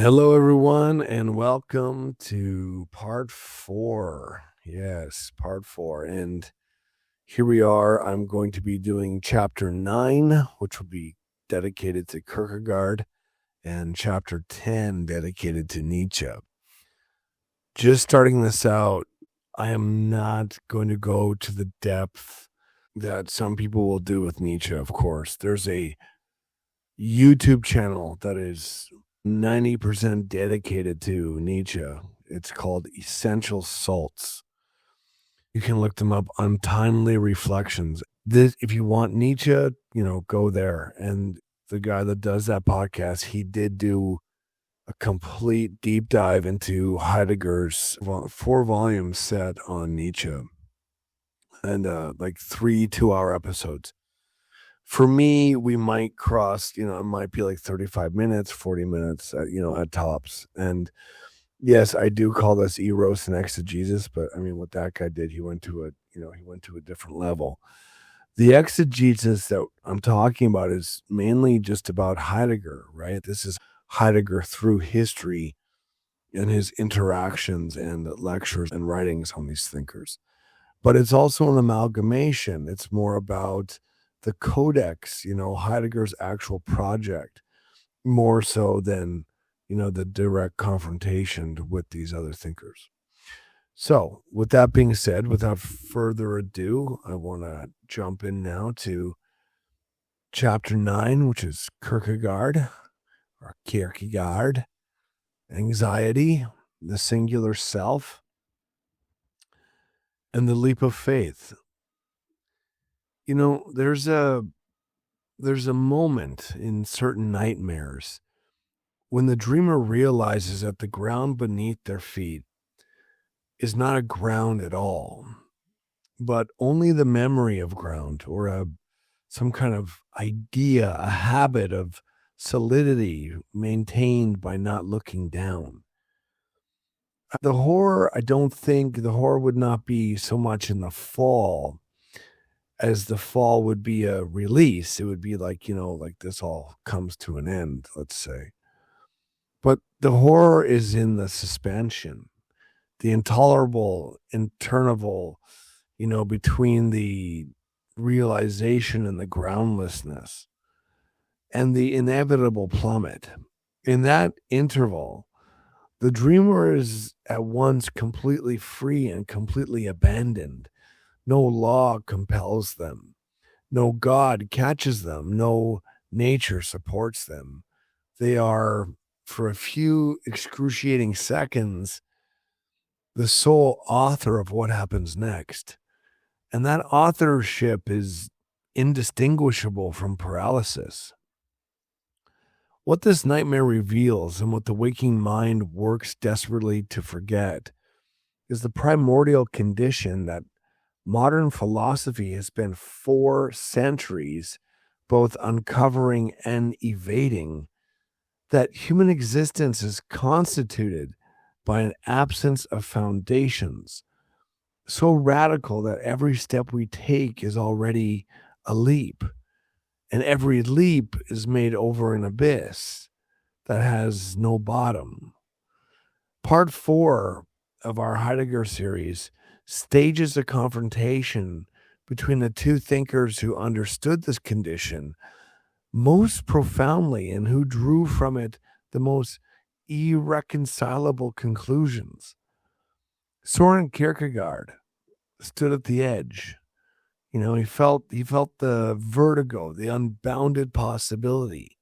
Hello, everyone, and welcome to part 4. Yes, part 4. And here we are. I'm going to be doing chapter 9, which will be dedicated to Kierkegaard, and chapter 10, dedicated to Nietzsche. Just starting this out, I am not going to go to the depth that some people will do with Nietzsche, of course. There's a YouTube channel that is 90% dedicated to Nietzsche. It's called Essential Salts. You can look them up, Untimely Reflections. If you want Nietzsche, go there. And the guy that does that podcast, he did do a complete deep dive into Heidegger's 4-volume set on Nietzsche, and like 3 2-hour episodes. For me, we might cross, it might be like 35 minutes, 40 minutes, at tops. And yes, I do call this Eros and Exegesis, but I mean, what that guy did, he went to a different level. The exegesis that I'm talking about is mainly just about Heidegger, right? This is Heidegger through history and his interactions and lectures and writings on these thinkers. But it's also an amalgamation. It's more about the codex, Heidegger's actual project, more so than, the direct confrontation with these other thinkers. So with that being said, without further ado, I want to jump in now to chapter 9, which is Kierkegaard, anxiety, the singular self, and the leap of faith. There's a moment in certain nightmares when the dreamer realizes that the ground beneath their feet is not a ground at all, but only the memory of ground, or some kind of idea, a habit of solidity maintained by not looking down. I don't think the horror would not be so much in the fall, as the fall would be a release. It would be like, like this all comes to an end, let's say. But the horror is in the suspension, the intolerable interval, between the realization and the groundlessness and the inevitable plummet. In that interval, the dreamer is at once completely free and completely abandoned. No law compels them. No God catches them. No nature supports them. They are, for a few excruciating seconds, the sole author of what happens next. And that authorship is indistinguishable from paralysis. What this nightmare reveals, and what the waking mind works desperately to forget, is the primordial condition that modern philosophy has spent 4 centuries both uncovering and evading, that human existence is constituted by an absence of foundations, so radical that every step we take is already a leap, and every leap is made over an abyss that has no bottom. Part 4 of our Heidegger series stages a confrontation between the two thinkers who understood this condition most profoundly and who drew from it the most irreconcilable conclusions. Søren Kierkegaard stood at the edge. He felt the vertigo, the unbounded possibility,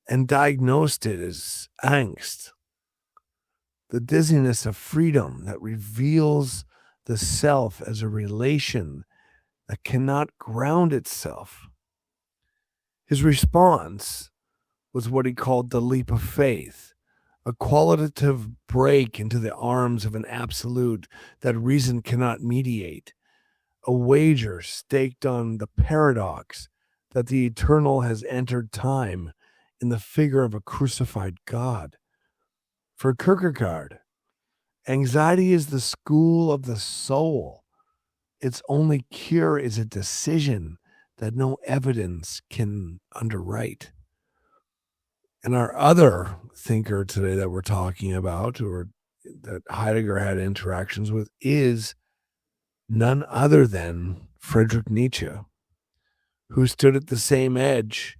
and diagnosed it as angst, the dizziness of freedom that reveals the self as a relation that cannot ground itself. His response was what he called the leap of faith, a qualitative break into the arms of an absolute that reason cannot mediate, a wager staked on the paradox that the eternal has entered time in the figure of a crucified God. For Kierkegaard, anxiety is the school of the soul. Its only cure is a decision that no evidence can underwrite. And our other thinker today that we're talking about, or that Heidegger had interactions with, is none other than Friedrich Nietzsche, who stood at the same edge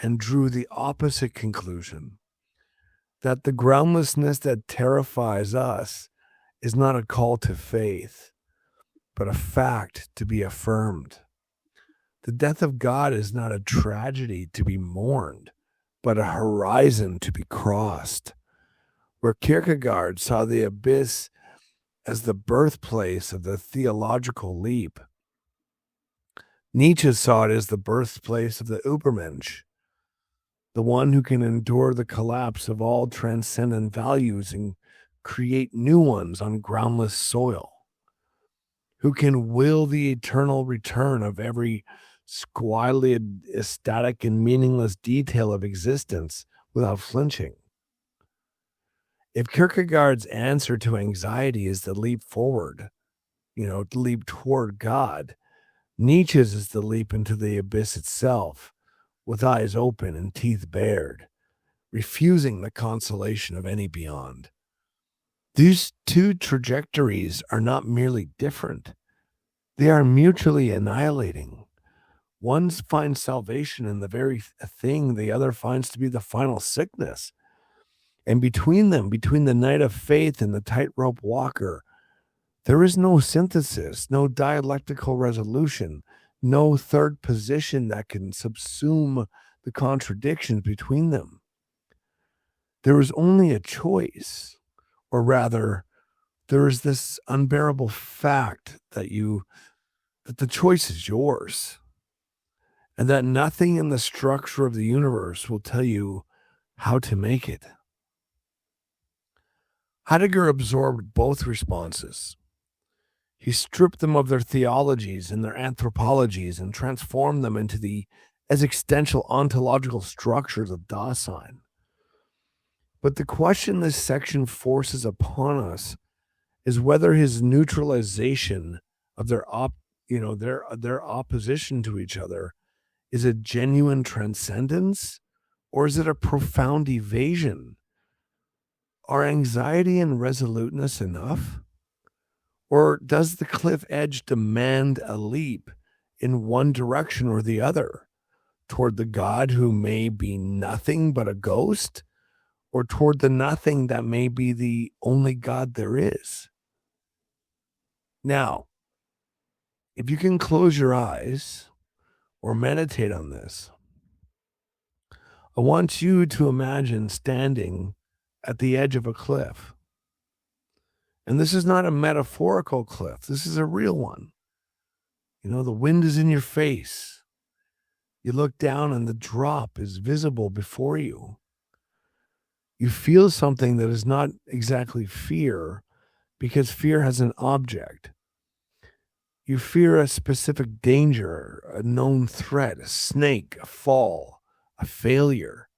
and drew the opposite conclusion, that the groundlessness that terrifies us is not a call to faith, but a fact to be affirmed. The death of God is not a tragedy to be mourned, but a horizon to be crossed. Where Kierkegaard saw the abyss as the birthplace of the theological leap, Nietzsche saw it as the birthplace of the Übermensch, the one who can endure the collapse of all transcendent values and create new ones on groundless soil, who can will the eternal return of every squalid, ecstatic, and meaningless detail of existence without flinching. If Kierkegaard's answer to anxiety is the leap forward, to leap toward God, Nietzsche's is the leap into the abyss itself, with eyes open and teeth bared, refusing the consolation of any beyond. These two trajectories are not merely different, they are mutually annihilating. One finds salvation in the very thing the other finds to be the final sickness. And between them, between the knight of faith and the tightrope walker, there is no synthesis, no dialectical resolution, no third position that can subsume the contradictions between them. There is only a choice, or rather, there is this unbearable fact that the choice is yours, and that nothing in the structure of the universe will tell you how to make it. Heidegger absorbed both responses. He stripped them of their theologies and their anthropologies and transformed them into the existential ontological structures of Dasein. But the question this section forces upon us is whether his neutralization of their opposition to each other is a genuine transcendence, or is it a profound evasion? Are anxiety and resoluteness enough? Or does the cliff edge demand a leap in one direction or the other, toward the God who may be nothing but a ghost, or toward the nothing that may be the only God there is? Now, if you can close your eyes or meditate on this, I want you to imagine standing at the edge of a cliff. And this is not a metaphorical cliff. This is a real one. The wind is in your face. You look down and the drop is visible before you. You feel something that is not exactly fear, because fear has an object. You fear a specific danger, a known threat, a snake, a fall, a failure.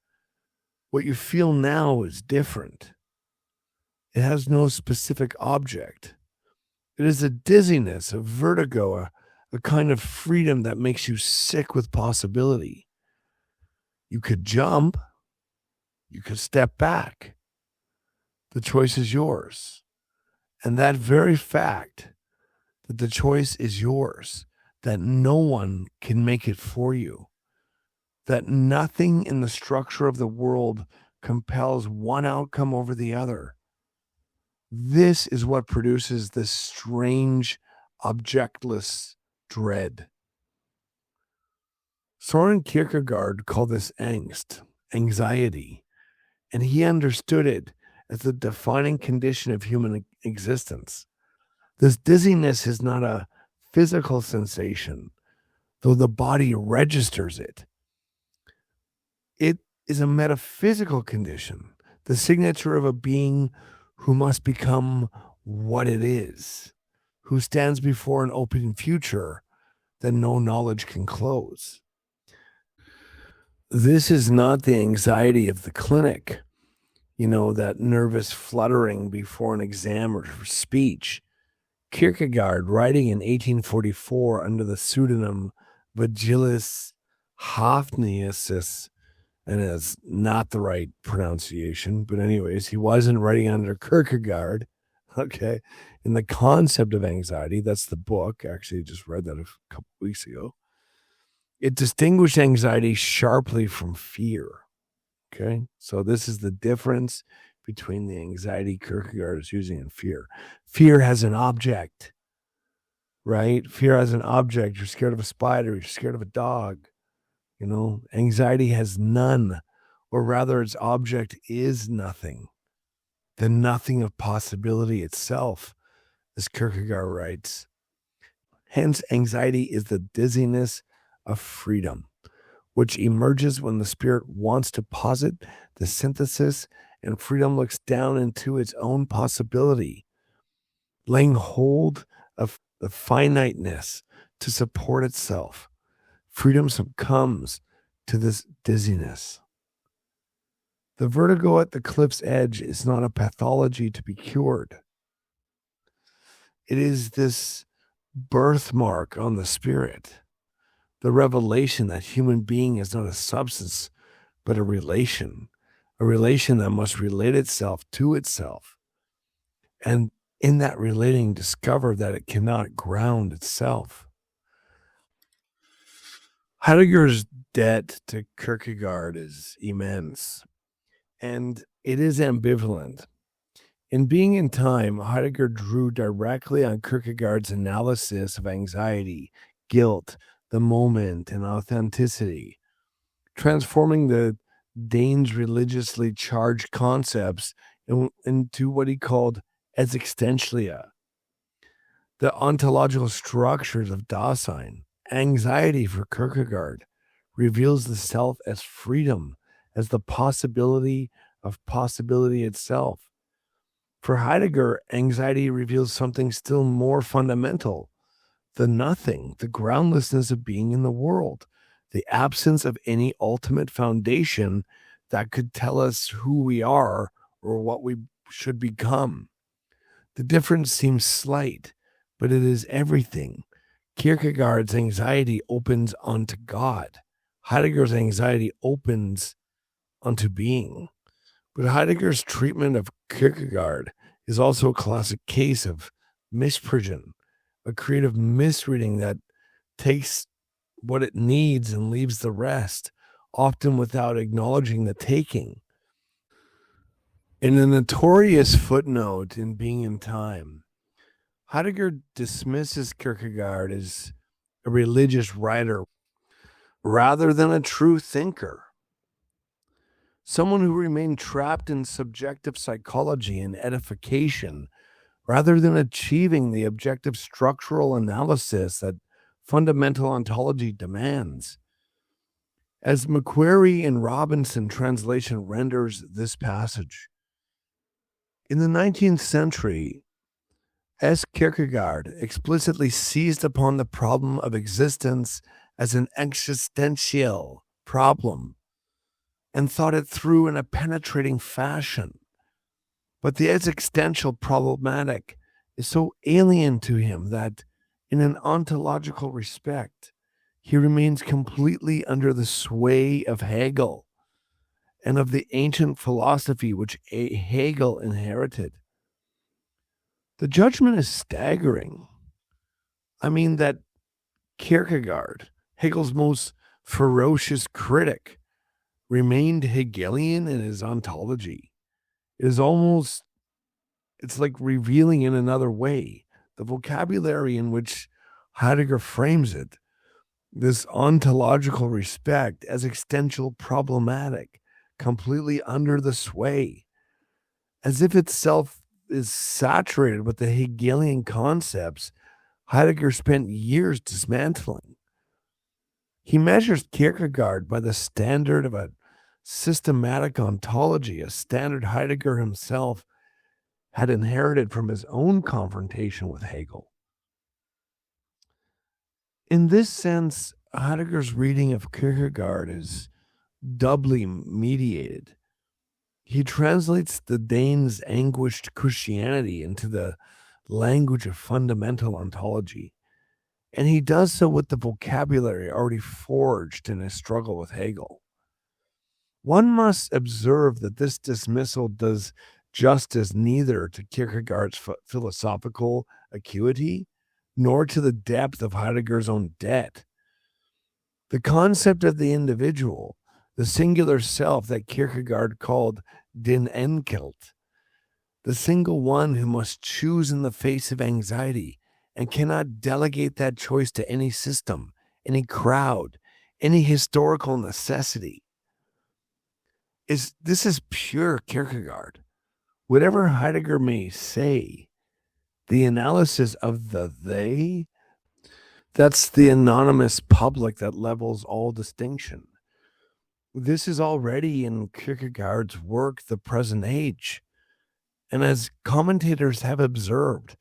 What you feel now is different. It has no specific object. It is a dizziness, a vertigo, a kind of freedom that makes you sick with possibility. You could jump. You could step back. The choice is yours. And that very fact that the choice is yours, that no one can make it for you, that nothing in the structure of the world compels one outcome over the other, this is what produces this strange, objectless dread. Søren Kierkegaard called this angst, anxiety, and he understood it as the defining condition of human existence. This dizziness is not a physical sensation, though the body registers it. It is a metaphysical condition, the signature of a being who must become what it is, who stands before an open future that no knowledge can close. This is not the anxiety of the clinic, that nervous fluttering before an exam or speech. Kierkegaard, writing in 1844 under the pseudonym Vergilius Hafnius, and it's not the right pronunciation, but anyways, he wasn't writing under Kierkegaard, okay, in the concept of anxiety. That's the book. Actually, I just read that a couple weeks ago. It distinguished anxiety sharply from fear, okay? So this is the difference between the anxiety Kierkegaard is using and fear. Fear has an object, right? Fear has an object. You're scared of a spider. You're scared of a dog. You know, anxiety has none, or rather its object is nothing. The nothing of possibility itself, as Kierkegaard writes. Hence, anxiety is the dizziness of freedom, which emerges when the spirit wants to posit the synthesis and freedom looks down into its own possibility, laying hold of the finiteness to support itself. Freedom succumbs to this dizziness. The vertigo at the cliff's edge is not a pathology to be cured. It is this birthmark on the spirit, the revelation that human being is not a substance, but a relation that must relate itself to itself. And in that relating, discover that it cannot ground itself. Heidegger's debt to Kierkegaard is immense, and it is ambivalent. In Being in Time, Heidegger drew directly on Kierkegaard's analysis of anxiety, guilt, the moment, and authenticity, transforming the Dane's religiously charged concepts into what he called existentialia, the ontological structures of Dasein. Anxiety for Kierkegaard reveals the self as freedom, as the possibility of possibility itself. For Heidegger, anxiety reveals something still more fundamental, the nothing, the groundlessness of being in the world, the absence of any ultimate foundation that could tell us who we are or what we should become. The difference seems slight, but it is everything. Kierkegaard's anxiety opens onto God. Heidegger's anxiety opens onto being. But Heidegger's treatment of Kierkegaard is also a classic case of misprision, a creative misreading that takes what it needs and leaves the rest, often without acknowledging the taking. In a notorious footnote in Being in Time, Heidegger dismisses Kierkegaard as a religious writer rather than a true thinker, someone who remained trapped in subjective psychology and edification rather than achieving the objective structural analysis that fundamental ontology demands. As Macquarie and Robinson translation renders this passage, in the 19th century, S. Kierkegaard explicitly seized upon the problem of existence as an existential problem and thought it through in a penetrating fashion. But the existential problematic is so alien to him that, in an ontological respect, he remains completely under the sway of Hegel and of the ancient philosophy which Hegel inherited. The judgment is staggering. I mean, that Kierkegaard, Hegel's most ferocious critic, remained Hegelian in his ontology. It's like revealing in another way the vocabulary in which Heidegger frames it, this ontological respect as existential problematic, completely under the sway, as if itself is saturated with the Hegelian concepts Heidegger spent years dismantling. He measures Kierkegaard by the standard of a systematic ontology, a standard Heidegger himself had inherited from his own confrontation with Hegel. In this sense, Heidegger's reading of Kierkegaard is doubly mediated. He translates the Dane's anguished Christianity into the language of fundamental ontology, and he does so with the vocabulary already forged in his struggle with Hegel. One must observe that this dismissal does justice neither to Kierkegaard's philosophical acuity nor to the depth of Heidegger's own debt. The concept of the individual, the singular self that Kierkegaard called den Enkelt, the single one who must choose in the face of anxiety and cannot delegate that choice to any system, any crowd, any historical necessity. This is pure Kierkegaard. Whatever Heidegger may say, the analysis of the they, that's the anonymous public that levels all distinction. This is already in Kierkegaard's work, The Present Age. And as commentators have observed,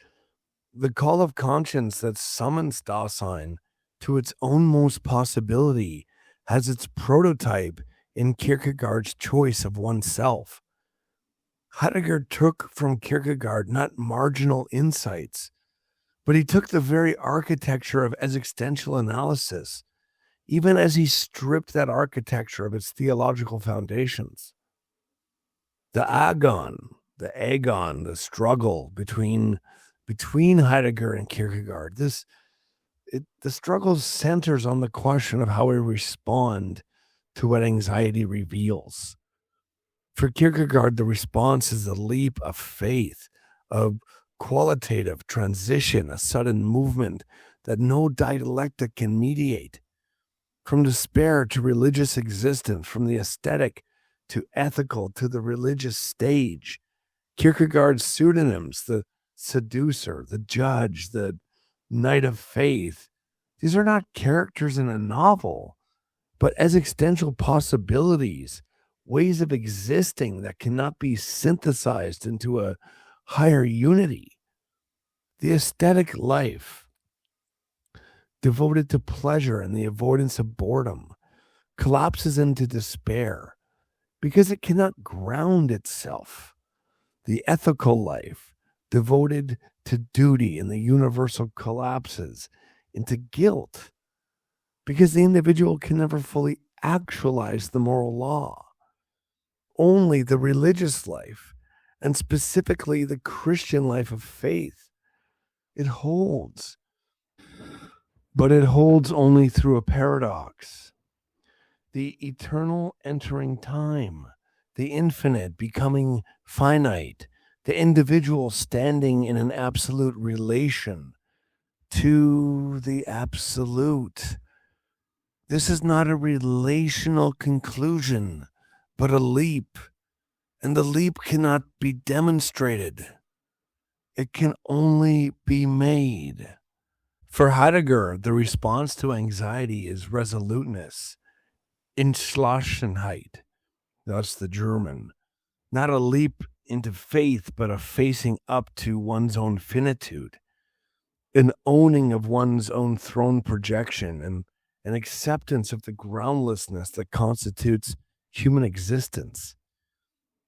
the call of conscience that summons Dasein to its ownmost possibility has its prototype in Kierkegaard's choice of oneself. Heidegger took from Kierkegaard not marginal insights, but he took the very architecture of existential analysis, even as he stripped that architecture of its theological foundations. The agon, the struggle between Heidegger and Kierkegaard, the struggle centers on the question of how we respond to what anxiety reveals. For Kierkegaard, the response is a leap of faith, a qualitative transition, a sudden movement that no dialectic can mediate. From despair to religious existence, from the aesthetic to ethical to the religious stage. Kierkegaard's pseudonyms, the seducer, the judge, the knight of faith, these are not characters in a novel, but existential possibilities, ways of existing that cannot be synthesized into a higher unity. The aesthetic life, devoted to pleasure and the avoidance of boredom, collapses into despair because it cannot ground itself. The ethical life, devoted to duty and the universal, collapses into guilt because the individual can never fully actualize the moral law. Only the religious life, and specifically the Christian life of faith, it holds. But it holds only through a paradox. The eternal entering time, the infinite becoming finite, the individual standing in an absolute relation to the absolute. This is not a relational conclusion, but a leap, and the leap cannot be demonstrated. It can only be made. For Heidegger, the response to anxiety is resoluteness, Entschlossenheit, that's the German, not a leap into faith, but a facing up to one's own finitude, an owning of one's own throne projection, and an acceptance of the groundlessness that constitutes human existence.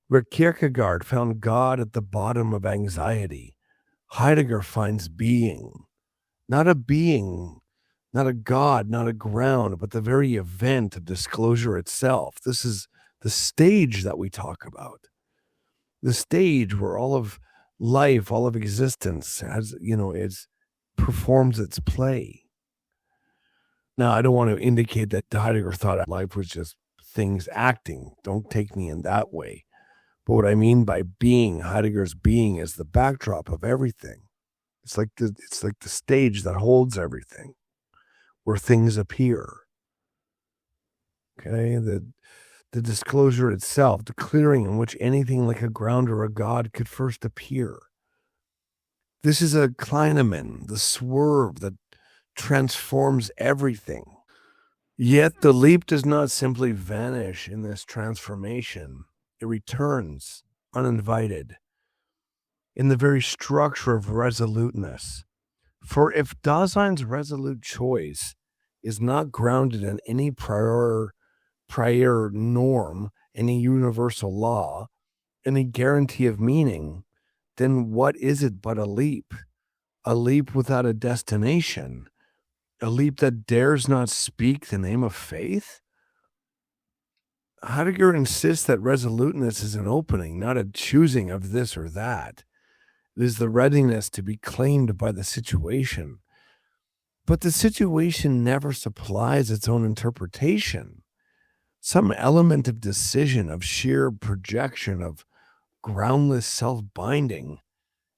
Where Kierkegaard found God at the bottom of anxiety, Heidegger finds being. Not a being, not a God, not a ground, but the very event of disclosure itself. This is the stage that we talk about. The stage where all of life, all of existence has, performs its play. Now, I don't want to indicate that Heidegger thought life was just things acting. Don't take me in that way. But what I mean by being, Heidegger's being, is the backdrop of everything. It's like the stage that holds everything, where things appear. Okay, the disclosure itself, the clearing in which anything like a ground or a God could first appear. This is a Kleinemann, the swerve that transforms everything. Yet the leap does not simply vanish in this transformation. It returns uninvited in the very structure of resoluteness. For if Dasein's resolute choice is not grounded in any prior norm, any universal law, any guarantee of meaning, then what is it but a leap? A leap without a destination? A leap that dares not speak the name of faith? Heidegger insists that resoluteness is an opening, not a choosing of this or that. It is the readiness to be claimed by the situation. But the situation never supplies its own interpretation. Some element of decision, of sheer projection, of groundless self-binding,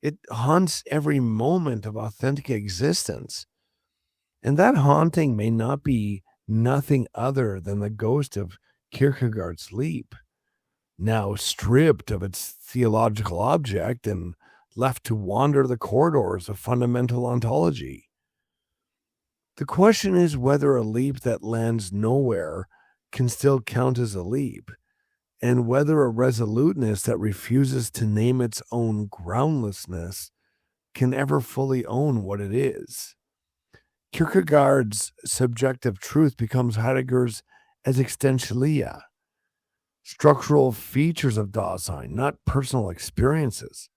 it haunts every moment of authentic existence. And that haunting may not be nothing other than the ghost of Kierkegaard's leap, now stripped of its theological object and left to wander the corridors of fundamental ontology. The question is whether a leap that lands nowhere can still count as a leap, and whether a resoluteness that refuses to name its own groundlessness can ever fully own what it is. Kierkegaard's subjective truth becomes Heidegger's existentialia, structural features of Dasein, not personal experiences.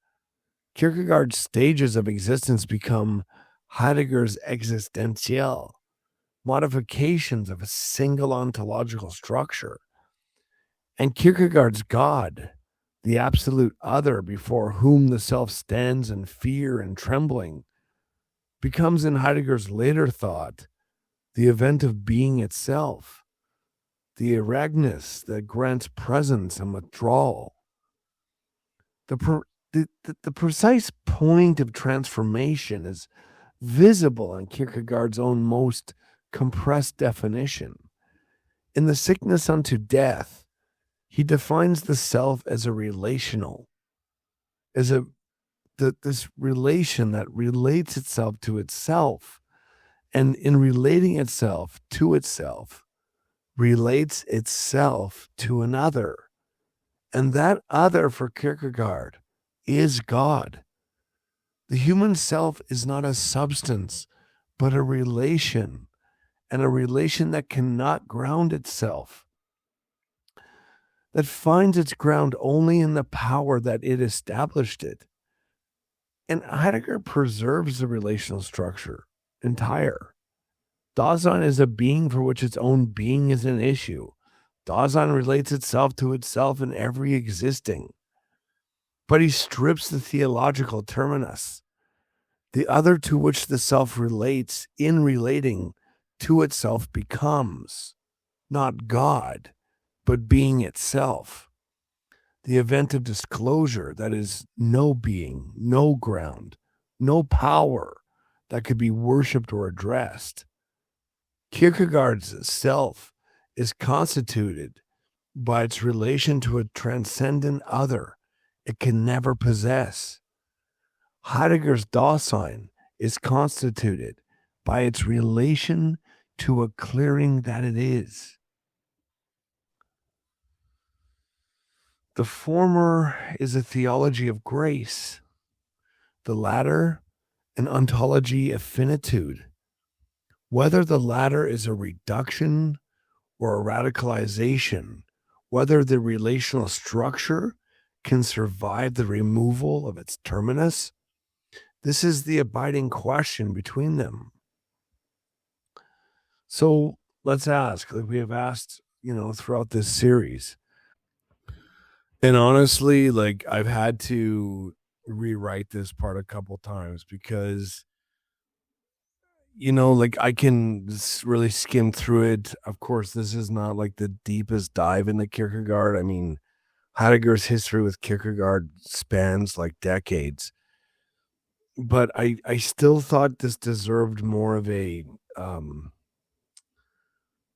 Kierkegaard's stages of existence become Heidegger's existential, modifications of a single ontological structure. And Kierkegaard's God, the absolute other before whom the self stands in fear and trembling, becomes in Heidegger's later thought the event of being itself, the eregness that grants presence and withdrawal. The precise point of transformation is visible in Kierkegaard's own most compressed definition. In The Sickness unto Death, he defines the self as a relational, as this relation that relates itself to itself, and in relating itself to itself, relates itself to another. And that other for Kierkegaard is God. The human self is not a substance, but a relation, and a relation that cannot ground itself, that finds its ground only in the power that it established it. And Heidegger preserves the relational structure entire. Dasein is a being for which its own being is an issue. Dasein relates itself to itself in every existing. But he strips the theological terminus, the other to which the self relates in relating to itself becomes not God, but being itself. The event of disclosure that is no being, no ground, no power that could be worshipped or addressed. Kierkegaard's self is constituted by its relation to a transcendent other it can never possess. Heidegger's Dasein is constituted by its relation to a clearing that it is. The former is a theology of grace, the latter an ontology of finitude. Whether the latter is a reduction or a radicalization, whether the relational structure can survive the removal of its terminus, this is the abiding question between them. So let's ask, like we have asked, throughout this series. And honestly, like I've had to rewrite this part a couple times because, like I can really skim through it. Of course, this is not like the deepest dive into Kierkegaard. I mean, Heidegger's history with Kierkegaard spans like decades. But I still thought this deserved more of a,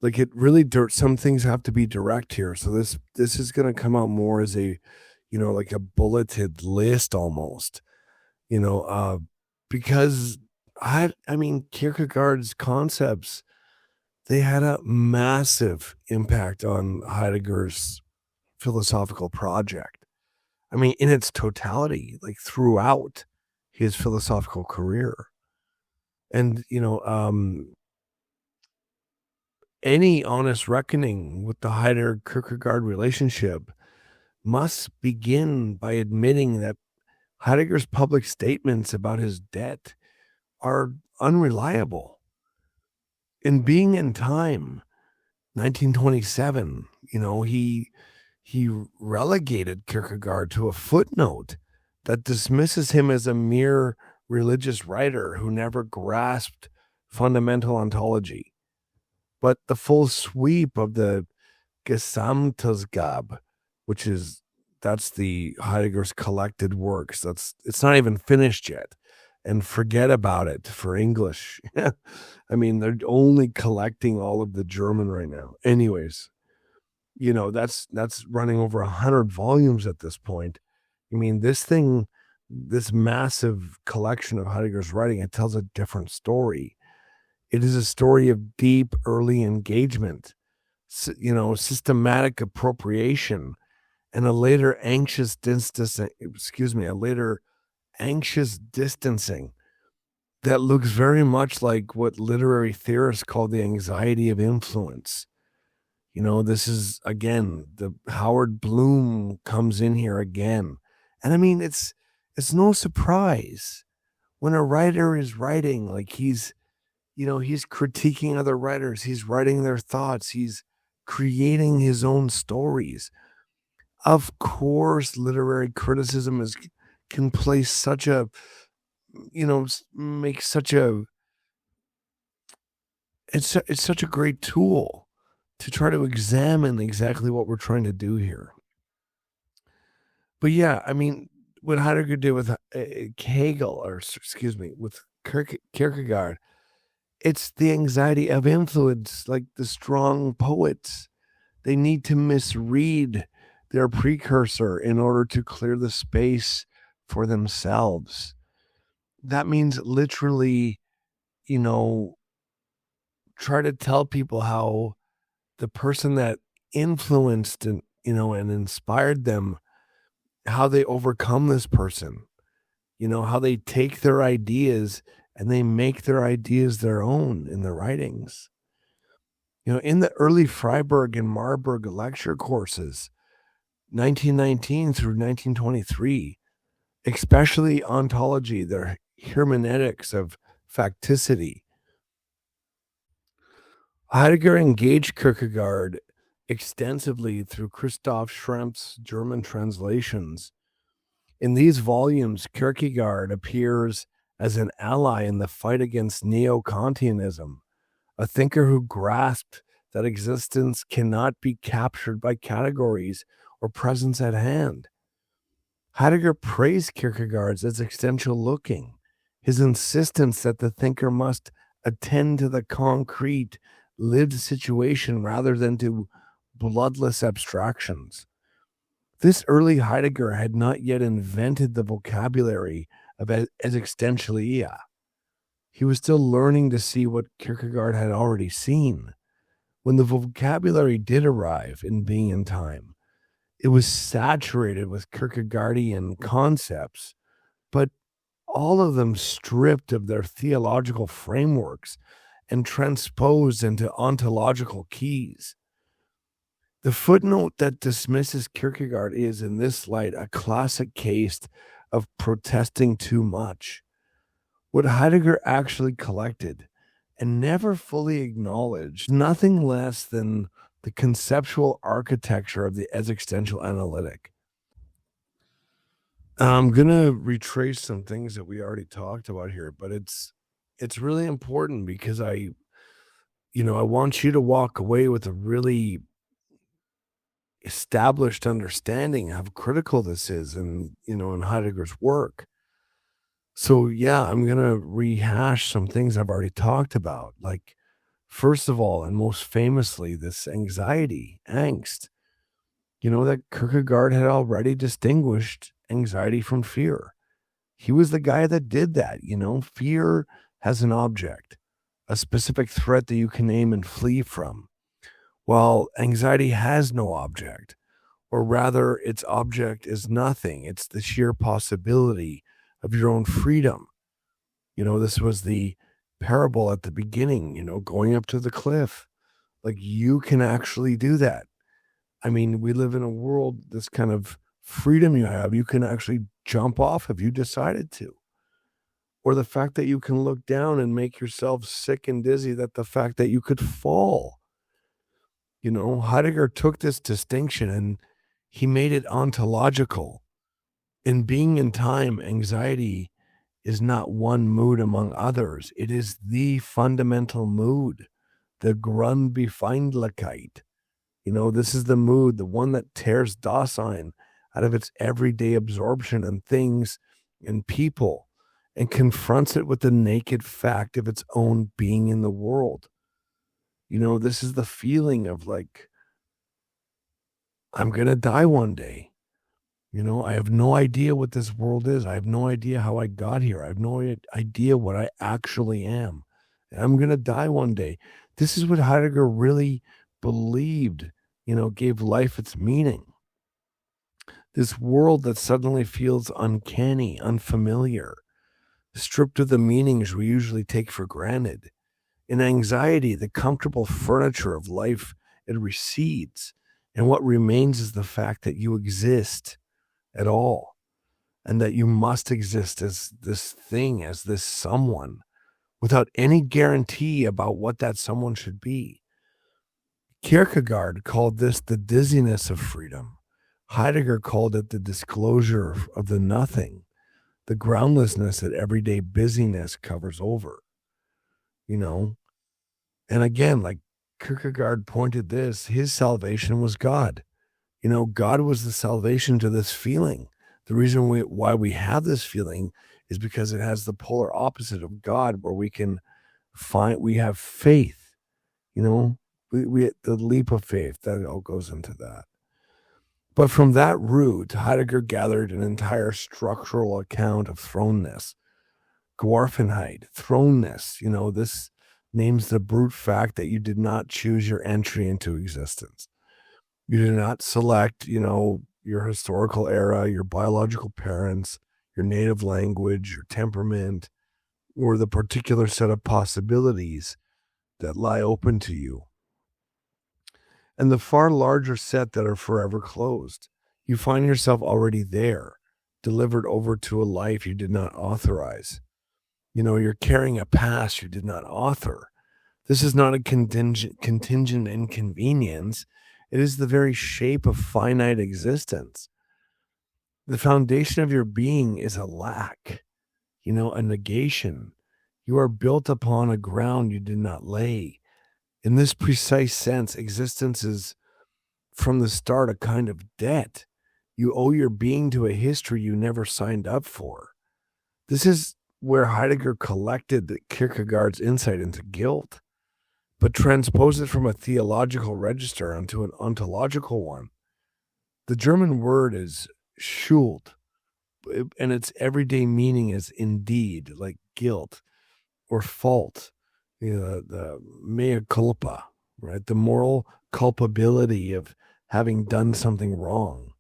like it really, some things have to be direct here. So this is going to come out more as a, like a bulleted list almost, because I mean, Kierkegaard's concepts, they had a massive impact on Heidegger's philosophical project. I mean, in its totality, like throughout his philosophical career. And, any honest reckoning with the Heidegger-Kierkegaard relationship must begin by admitting that Heidegger's public statements about his debt are unreliable. In Being and Time, 1927, he relegated Kierkegaard to a footnote that dismisses him as a mere religious writer who never grasped fundamental ontology. But the full sweep of the Gesamtesgab, that's the Heidegger's collected works. It's not even finished yet. And forget about it for English. I mean, they're only collecting all of the German right now. Anyways, that's running over 100 volumes at this point. I mean, this massive collection of Heidegger's writing, it tells a different story. It is a story of deep early engagement, systematic appropriation, and a later anxious distancing that looks very much like what literary theorists call the anxiety of influence. This is, again, the Howard Bloom comes in here again. And I mean, it's no surprise when a writer is writing, like he's critiquing other writers. He's writing their thoughts. He's creating his own stories. Of course, literary criticism can play such a, make such a, it's such a great tool to try to examine exactly what we're trying to do here. But yeah, I mean, what Heidegger did with with Kierkegaard, it's the anxiety of influence, like the strong poets. They need to misread their precursor in order to clear the space for themselves. That means literally, try to tell people how the person that influenced and inspired them, how they overcome this person, how they take their ideas and they make their ideas their own in the writings. In the early Freiburg and Marburg lecture courses, 1919 through 1923, especially ontology, their hermeneutics of facticity, Heidegger engaged Kierkegaard extensively through Christoph Schrempf's German translations. In these volumes, Kierkegaard appears as an ally in the fight against neo-Kantianism, a thinker who grasped that existence cannot be captured by categories or presence at hand. Heidegger praised Kierkegaard's existential looking, his insistence that the thinker must attend to the concrete, lived situation rather than to bloodless abstractions. This early Heidegger had not yet invented the vocabulary of existentialia. He was still learning to see what Kierkegaard had already seen. When the vocabulary did arrive in Being and Time, it was saturated with Kierkegaardian concepts, but all of them stripped of their theological frameworks and transposed into ontological keys. The footnote that dismisses Kierkegaard is, in this light, a classic case of protesting too much. What Heidegger actually collected and never fully acknowledged, nothing less than the conceptual architecture of the existential analytic. I'm going to retrace some things that we already talked about here, but it's really important because I want you to walk away with a really established understanding how critical this is in Heidegger's work. So yeah, I'm going to rehash some things I've already talked about. Like, first of all, and most famously, this anxiety, angst, that Kierkegaard had already distinguished anxiety from fear. He was the guy that did that. Fear has an object, a specific threat that you can name and flee from. While anxiety has no object, or rather its object is nothing. It's the sheer possibility of your own freedom. This was the parable at the beginning, going up to the cliff. Like, you can actually do that. I mean, we live in a world, this kind of freedom you can actually jump off if you decided to. Or the fact that you can look down and make yourself sick and dizzy, that the fact that you could fall. Heidegger took this distinction and he made it ontological. In being in time, anxiety is not one mood among others. It is the fundamental mood, the Grundbefindlichkeit. This is the mood, the one that tears Dasein out of its everyday absorption in things and people and confronts it with the naked fact of its own being in the world. This is the feeling of like, I'm going to die one day. I have no idea what this world is. I have no idea how I got here. I have no idea what I actually am. And I'm going to die one day. This is what Heidegger really believed, gave life its meaning. This world that suddenly feels uncanny, unfamiliar, stripped of the meanings we usually take for granted. In anxiety, the comfortable furniture of life, it recedes. And what remains is the fact that you exist at all, and that you must exist as this thing, as this someone, without any guarantee about what that someone should be. Kierkegaard called this the dizziness of freedom. Heidegger called it the disclosure of the nothing, the groundlessness that everyday busyness covers over. And again, like Kierkegaard pointed this, his salvation was God. God was the salvation to this feeling. The reason why we have this feeling is because it has the polar opposite of God, where we have faith, we the leap of faith, that all goes into that. But from that root, Heidegger gathered an entire structural account of thrownness, Geworfenheit, thrownness. This names the brute fact that you did not choose your entry into existence. You did not select, your historical era, your biological parents, your native language, your temperament, or the particular set of possibilities that lie open to you. And the far larger set that are forever closed. You find yourself already there, delivered over to a life you did not authorize. You're carrying a past you did not author. This is not a contingent inconvenience. It is the very shape of finite existence. The foundation of your being is a lack, a negation. You are built upon a ground you did not lay. In this precise sense, existence is from the start a kind of debt. You owe your being to a history you never signed up for. This is where Heidegger collected Kierkegaard's insight into guilt, but transposed it from a theological register onto an ontological one. The German word is Schuld, and its everyday meaning is indeed, like guilt or fault, the mea culpa, right? The moral culpability of having done something wrong.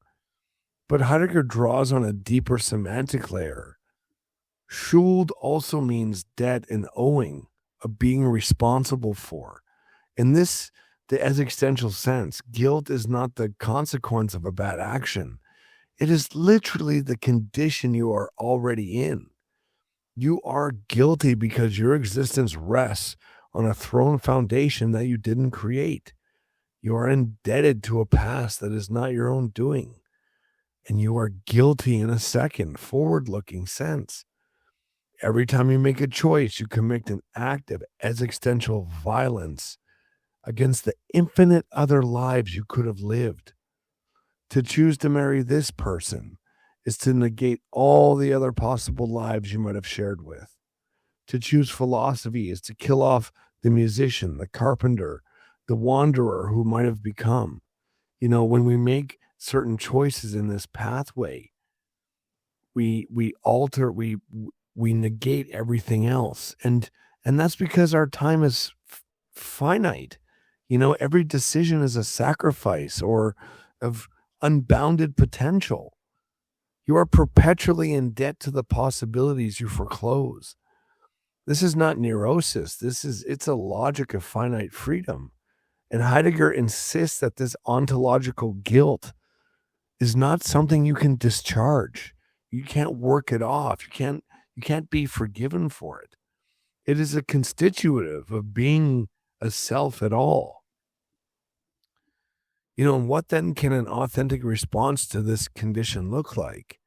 But Heidegger draws on a deeper semantic layer. Schuld also means debt and owing, of being responsible for. In this, the existential sense, guilt is not the consequence of a bad action. It is literally the condition you are already in. You are guilty because your existence rests on a thrown foundation that you didn't create. You are indebted to a past that is not your own doing. And you are guilty in a second, forward-looking sense. Every time you make a choice, you commit an act of existential violence against the infinite other lives you could have lived. To choose to marry this person is to negate all the other possible lives you might have shared with. To choose philosophy is to kill off the musician, the carpenter, the wanderer who might have become. When we make certain choices in this pathway, we alter, we negate everything else. And that's because our time is finite. Every decision is a sacrifice or of unbounded potential. You are perpetually in debt to the possibilities you foreclose. This is not neurosis. It's a logic of finite freedom. And Heidegger insists that this ontological guilt is not something you can discharge. You can't work it off. You can't be forgiven for it. It is a constitutive of being a self at all. And what then can an authentic response to this condition look like?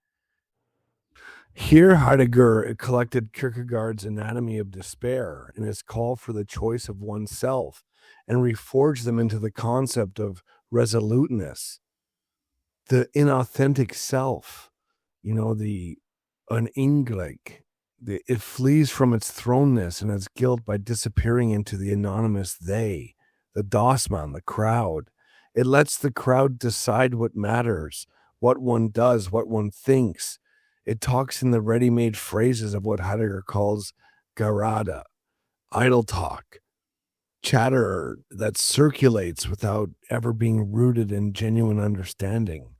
Here, Heidegger collected Kierkegaard's Anatomy of Despair in his call for the choice of oneself and reforged them into the concept of resoluteness, the inauthentic self, the uninglik. It flees from its thrownness and its guilt by disappearing into the anonymous they, the Dossmann, the crowd. It lets the crowd decide what matters, what one does, what one thinks. It talks in the ready-made phrases of what Heidegger calls Gerade, idle talk, chatter that circulates without ever being rooted in genuine understanding.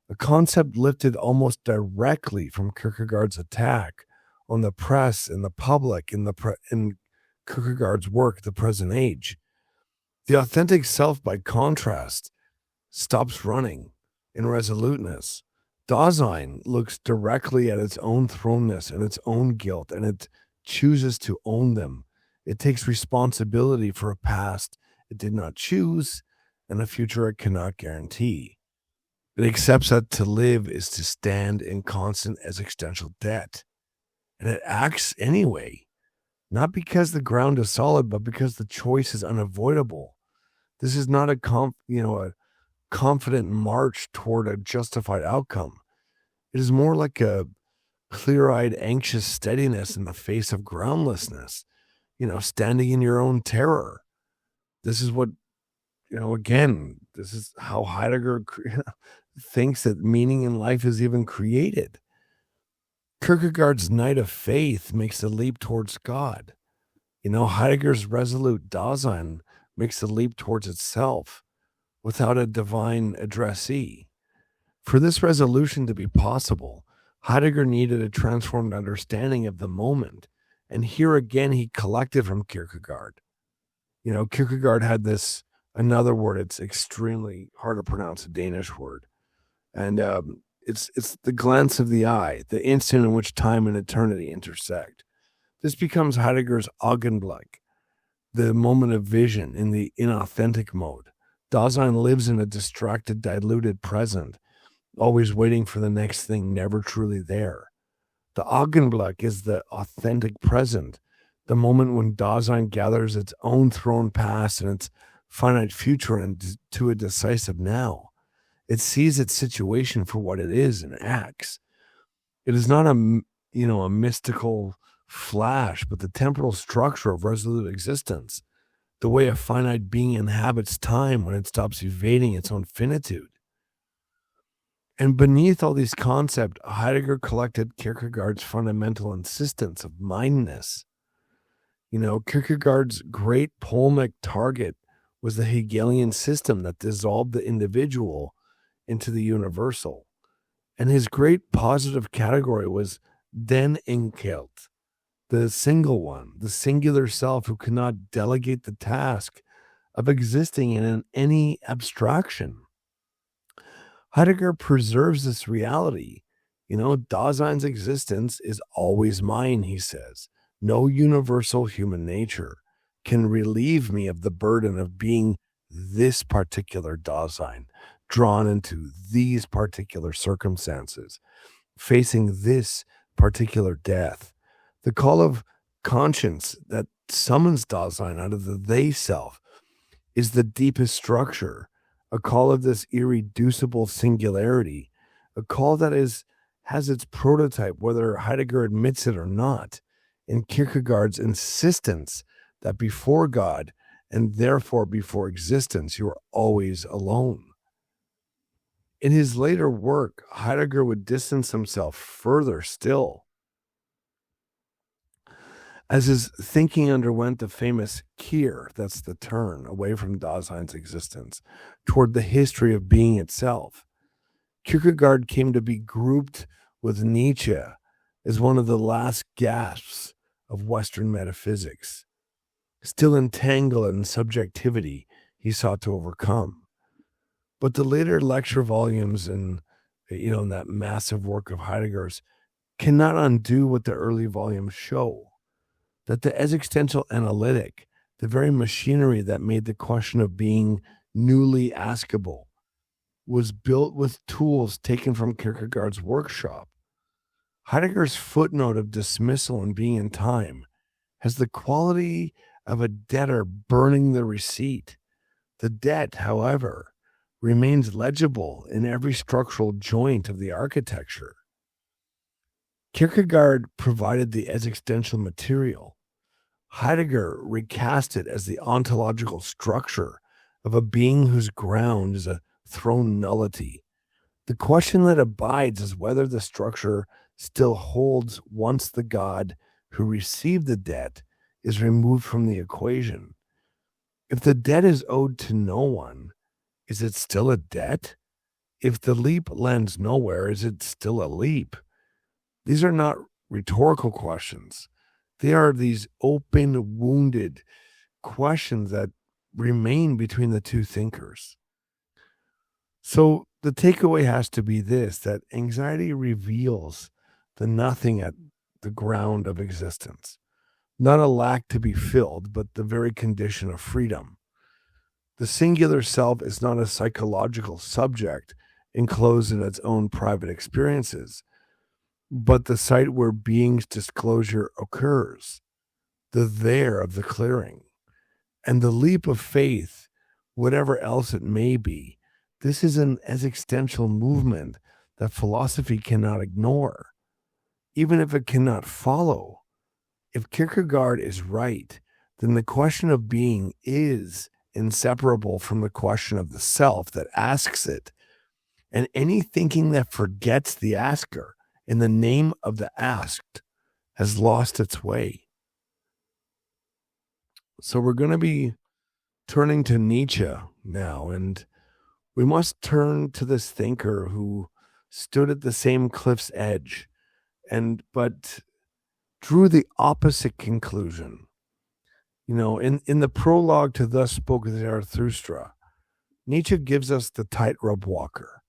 A concept lifted almost directly from Kierkegaard's attack on the press and the public in Kierkegaard's work, The Present Age. The authentic self, by contrast, stops running in resoluteness. Dasein looks directly at its own thrownness and its own guilt, and it chooses to own them. It takes responsibility for a past it did not choose and a future it cannot guarantee. It accepts that to live is to stand in constant existential debt. And it acts anyway, not because the ground is solid, but because the choice is unavoidable. This is not a confident march toward a justified outcome. It is more like a clear-eyed, anxious steadiness in the face of groundlessness, standing in your own terror. This is what, again, this is how Heidegger thinks that meaning in life is even created. Kierkegaard's Night of Faith makes the leap towards God. Heidegger's resolute Dasein makes the leap towards itself without a divine addressee. For this resolution to be possible, Heidegger needed a transformed understanding of the moment. And here again, he collected from Kierkegaard. Kierkegaard had another word, it's extremely hard to pronounce, a Danish word. And it's the glance of the eye, the instant in which time and eternity intersect. This becomes Heidegger's Augenblick, the moment of vision in the inauthentic mode. Dasein lives in a distracted, diluted present, always waiting for the next thing, never truly there. The Augenblick is the authentic present, the moment when Dasein gathers its own thrown past and its finite future into a decisive now. It sees its situation for what it is and acts. It is not a mystical flash, but the temporal structure of resolute existence, the way a finite being inhabits time when it stops evading its own finitude. And beneath all these concepts, Heidegger collected Kierkegaard's fundamental insistence of mindness. Kierkegaard's great polemic target was the Hegelian system that dissolved the individual into the universal. And his great positive category was den Inkelt, the single one, the singular self who cannot delegate the task of existing in any abstraction. Heidegger preserves this reality. Dasein's existence is always mine, he says. No universal human nature can relieve me of the burden of being this particular Dasein, drawn into these particular circumstances, facing this particular death. The call of conscience that summons Dasein out of the they self is the deepest structure, a call of this irreducible singularity, a call that has its prototype, whether Heidegger admits it or not, in Kierkegaard's insistence that before God, and therefore before existence, you are always alone. In his later work, Heidegger would distance himself further still. As his thinking underwent the famous Kehr, that's the turn away from Dasein's existence, toward the history of being itself, Kierkegaard came to be grouped with Nietzsche as one of the last gasps of Western metaphysics. Still entangled in subjectivity, he sought to overcome. But the later lecture volumes and that massive work of Heidegger's cannot undo what the early volumes show. That the existential analytic, the very machinery that made the question of being newly askable, was built with tools taken from Kierkegaard's workshop. Heidegger's footnote of dismissal and being in time has the quality of a debtor burning the receipt. The debt, however, remains legible in every structural joint of the architecture. Kierkegaard provided the existential material. Heidegger recast it as the ontological structure of a being whose ground is a thrown nullity. The question that abides is whether the structure still holds once the God who received the debt is removed from the equation. If the debt is owed to no one, is it still a debt? If the leap lands nowhere, is it still a leap? These are not rhetorical questions. They are these open, wounded questions that remain between the two thinkers. So the takeaway has to be this, that anxiety reveals the nothing at the ground of existence. Not a lack to be filled, but the very condition of freedom. The singular self is not a psychological subject enclosed in its own private experiences, but the site where being's disclosure occurs, the there of the clearing. And the leap of faith, whatever else it may be, this is an existential movement that philosophy cannot ignore, even if it cannot follow. If Kierkegaard is right, then the question of being is inseparable from the question of the self that asks it. And any thinking that forgets the asker in the name of the asked has lost its way. So we're going to be turning to Nietzsche now, and we must turn to this thinker who stood at the same cliff's edge, but drew the opposite conclusion. In the prologue to Thus Spoke Zarathustra, Nietzsche gives us the tightrope walker,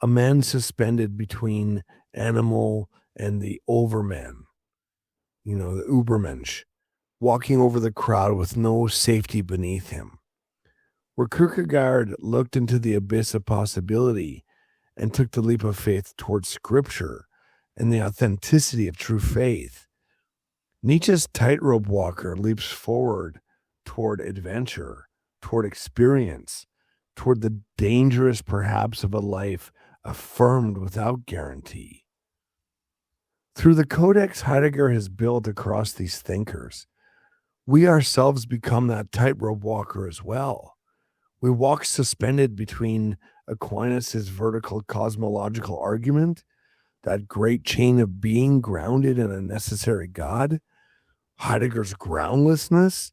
a man suspended between animal and the overman, the Übermensch, walking over the crowd with no safety beneath him. Where Kierkegaard looked into the abyss of possibility and took the leap of faith towards scripture and the authenticity of true faith, Nietzsche's tightrope walker leaps forward toward adventure, toward experience, toward the dangerous perhaps of a life affirmed without guarantee. Through the codex Heidegger has built across these thinkers, we ourselves become that tightrope walker as well. We walk suspended between Aquinas' vertical cosmological argument, that great chain of being grounded in a necessary God, Heidegger's groundlessness,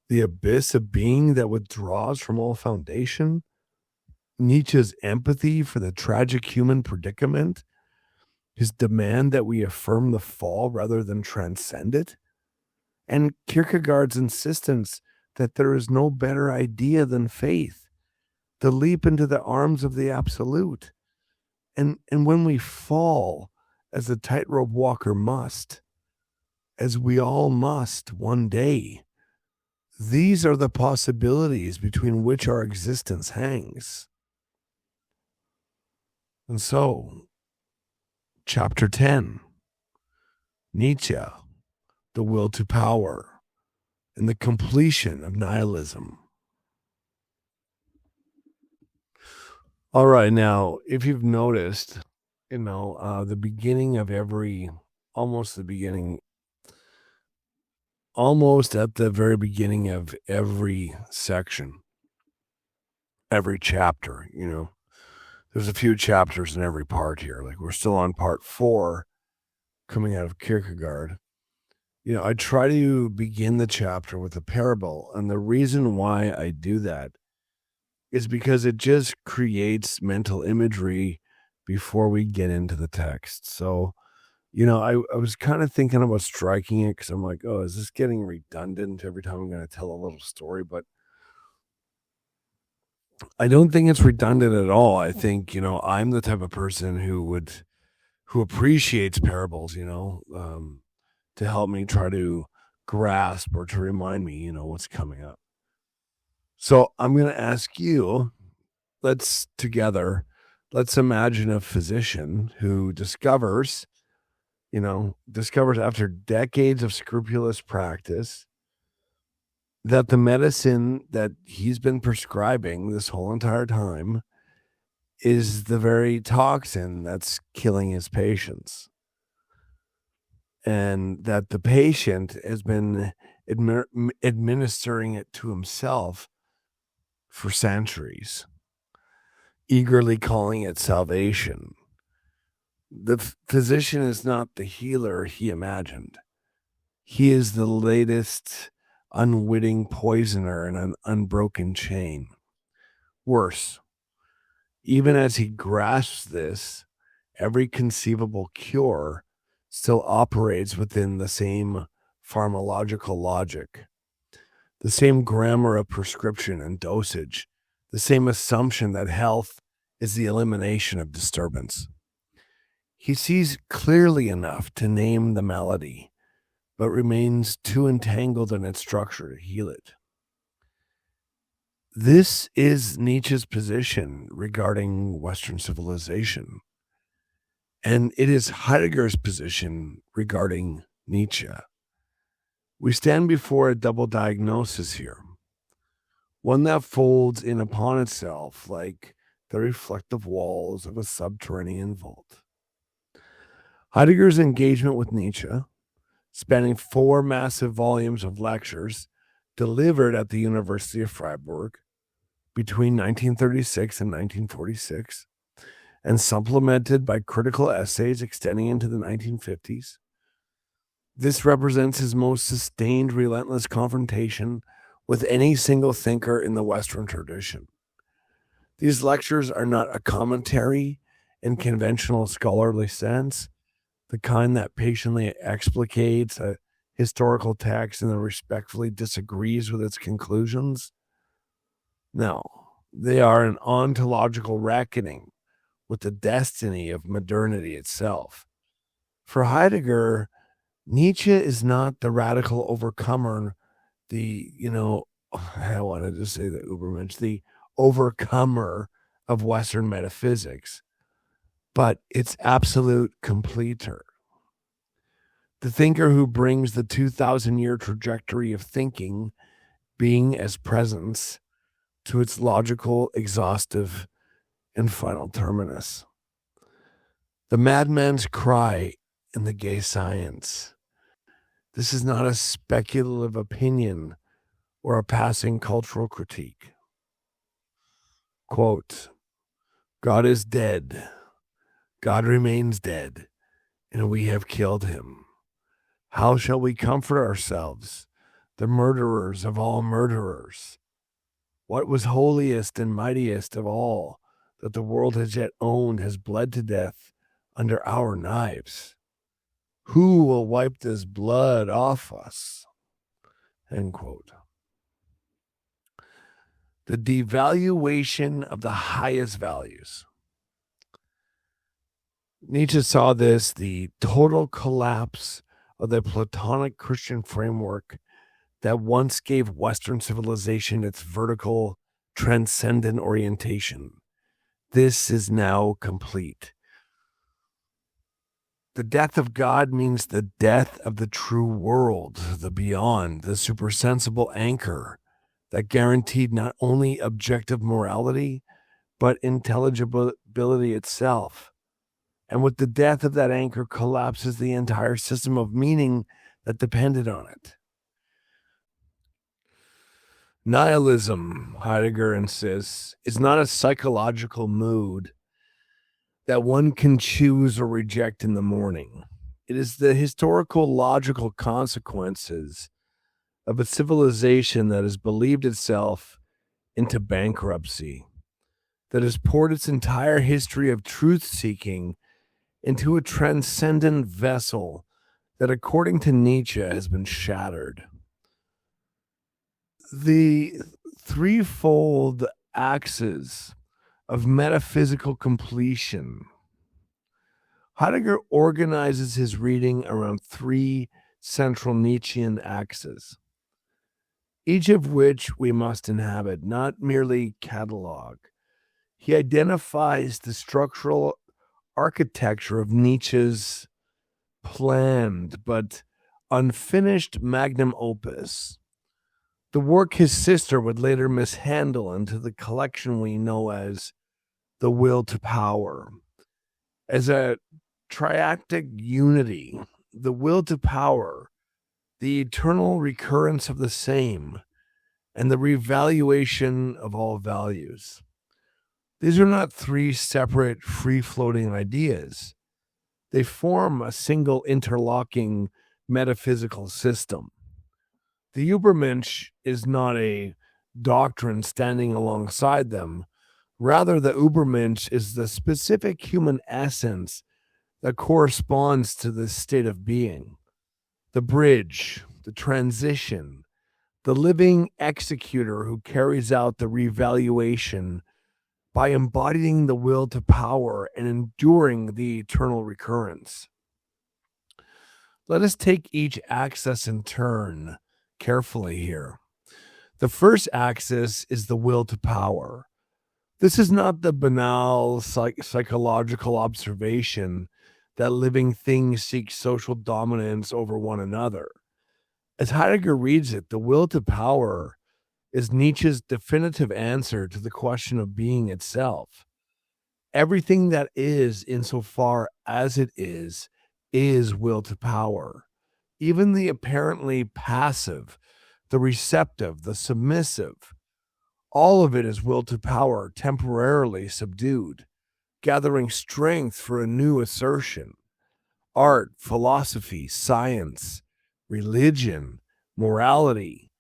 the abyss of being that withdraws from all foundation, Nietzsche's empathy for the tragic human predicament, his demand that we affirm the fall rather than transcend it, and Kierkegaard's insistence that there is no better idea than faith, the leap into the arms of the absolute. And when we fall, as the tightrope walker must, as we all must one day, these are the possibilities between which our existence hangs. And so, Chapter 10, Nietzsche, the will to power, and the completion of nihilism. All right, now, if you've noticed, the beginning of almost at the very beginning of every section, every chapter, there's a few chapters in every part here. Like we're still on part 4 coming out of Kierkegaard. I try to begin the chapter with a parable. And the reason why I do that is because it just creates mental imagery before we get into the text. So, I was kind of thinking about striking it because I'm like, oh, is this getting redundant every time I'm going to tell a little story? But I don't think it's redundant at all. I think, I'm the type of person who appreciates parables, to help me try to grasp or to remind me, what's coming up. So I'm going to ask you, let's imagine a physician who discovers after decades of scrupulous practice that the medicine that he's been prescribing this whole entire time is the very toxin that's killing his patients. And that the patient has been administering it to himself for centuries, eagerly calling it salvation. The physician is not the healer he imagined. He is the latest unwitting poisoner in an unbroken chain. Worse, even as he grasps this, every conceivable cure still operates within the same pharmacological logic, the same grammar of prescription and dosage, the same assumption that health is the elimination of disturbance. He sees clearly enough to name the malady, but remains too entangled in its structure to heal it. This is Nietzsche's position regarding Western civilization, and it is Heidegger's position regarding Nietzsche. We stand before a double diagnosis here, one that folds in upon itself like the reflective walls of a subterranean vault. Heidegger's engagement with Nietzsche, spanning 4 massive volumes of lectures delivered at the University of Freiburg between 1936 and 1946, and supplemented by critical essays extending into the 1950s. This represents his most sustained, relentless confrontation with any single thinker in the Western tradition. These lectures are not a commentary in conventional scholarly sense, the kind that patiently explicates a historical text and then respectfully disagrees with its conclusions. No, they are an ontological reckoning with the destiny of modernity itself. For Heidegger, Nietzsche is not the radical overcomer, I wanted to say the Ubermensch, the overcomer of Western metaphysics, but its absolute completer. The thinker who brings the 2,000-year trajectory of thinking, being as presence, to its logical, exhaustive, and final terminus. The madman's cry in the gay science. This is not a speculative opinion or a passing cultural critique. Quote, God is dead. God remains dead, and we have killed him. How shall we comfort ourselves, the murderers of all murderers? What was holiest and mightiest of all that the world has yet owned has bled to death under our knives. Who will wipe this blood off us? End quote. The devaluation of the highest values. Nietzsche saw this, the total collapse of the Platonic Christian framework that once gave Western civilization its vertical, transcendent orientation. This is now complete. The death of God means the death of the true world, the beyond, the supersensible anchor that guaranteed not only objective morality, but intelligibility itself. And with the death of that anchor collapses the entire system of meaning that depended on it. Nihilism, Heidegger insists, is not a psychological mood that one can choose or reject in the morning. It is the historical logical consequences of a civilization that has believed itself into bankruptcy, that has poured its entire history of truth-seeking into a transcendent vessel that, according to Nietzsche, has been shattered. The threefold axis of metaphysical completion. Heidegger organizes his reading around 3 central Nietzschean axes, each of which we must inhabit, not merely catalog. He identifies the structural architecture of Nietzsche's planned but unfinished magnum opus, the work his sister would later mishandle into the collection we know as The Will to Power. As a triactic unity, the will to power, the eternal recurrence of the same, and the revaluation of all values. These are not three separate, free-floating ideas. They form a single interlocking metaphysical system. The Übermensch is not a doctrine standing alongside them. Rather, the Übermensch is the specific human essence that corresponds to this state of being. The bridge, the transition, the living executor who carries out the revaluation by embodying the will to power and enduring the eternal recurrence. Let us take each axis in turn carefully here. The first axis is the will to power. This is not the banal psychological observation that living things seek social dominance over one another. As Heidegger reads it, the will to power is Nietzsche's definitive answer to the question of being itself. Everything that is, insofar as it is will to power. Even the apparently passive, the receptive, the submissive, all of it is will to power, temporarily subdued, gathering strength for a new assertion. Art, philosophy, science, religion, morality,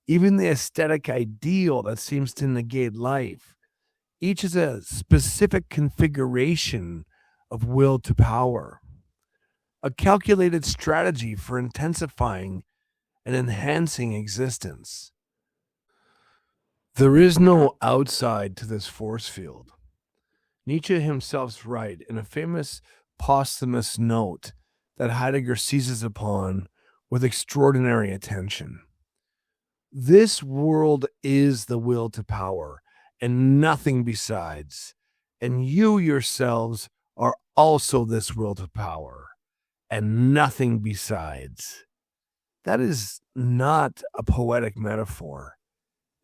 even the aesthetic ideal that seems to negate life, each is a specific configuration of will to power, a calculated strategy for intensifying and enhancing existence. There is no outside to this force field. Nietzsche himself writes in a famous posthumous note that Heidegger seizes upon with extraordinary attention. This world is the will to power, and nothing besides. And you yourselves are also this will to power, and nothing besides. That is not a poetic metaphor.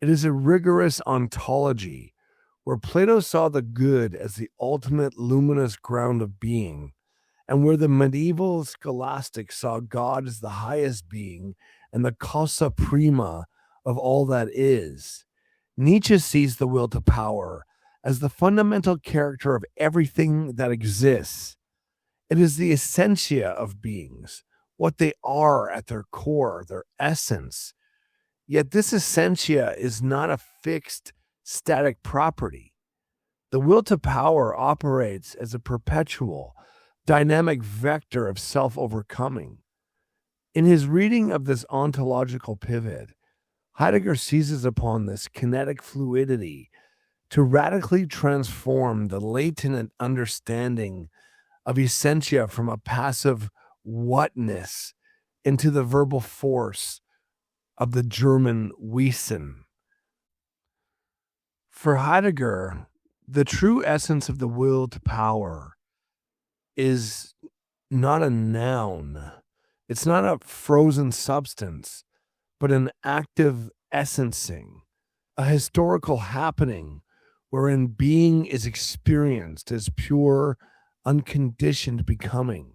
It is a rigorous ontology, where Plato saw the good as the ultimate luminous ground of being, and where the medieval scholastics saw God as the highest being and the causa prima of all that is. Nietzsche sees the will to power as the fundamental character of everything that exists. It is the essentia of beings, what they are at their core, their essence. Yet this essentia is not a fixed, static property. The will to power operates as a perpetual, dynamic vector of self-overcoming. In his reading of this ontological pivot, Heidegger seizes upon this kinetic fluidity to radically transform the latent understanding of essentia from a passive whatness into the verbal force of the German Wesen. For Heidegger, the true essence of the will to power is not a noun. It's not a frozen substance, but an active essencing, a historical happening wherein being is experienced as pure, unconditioned becoming.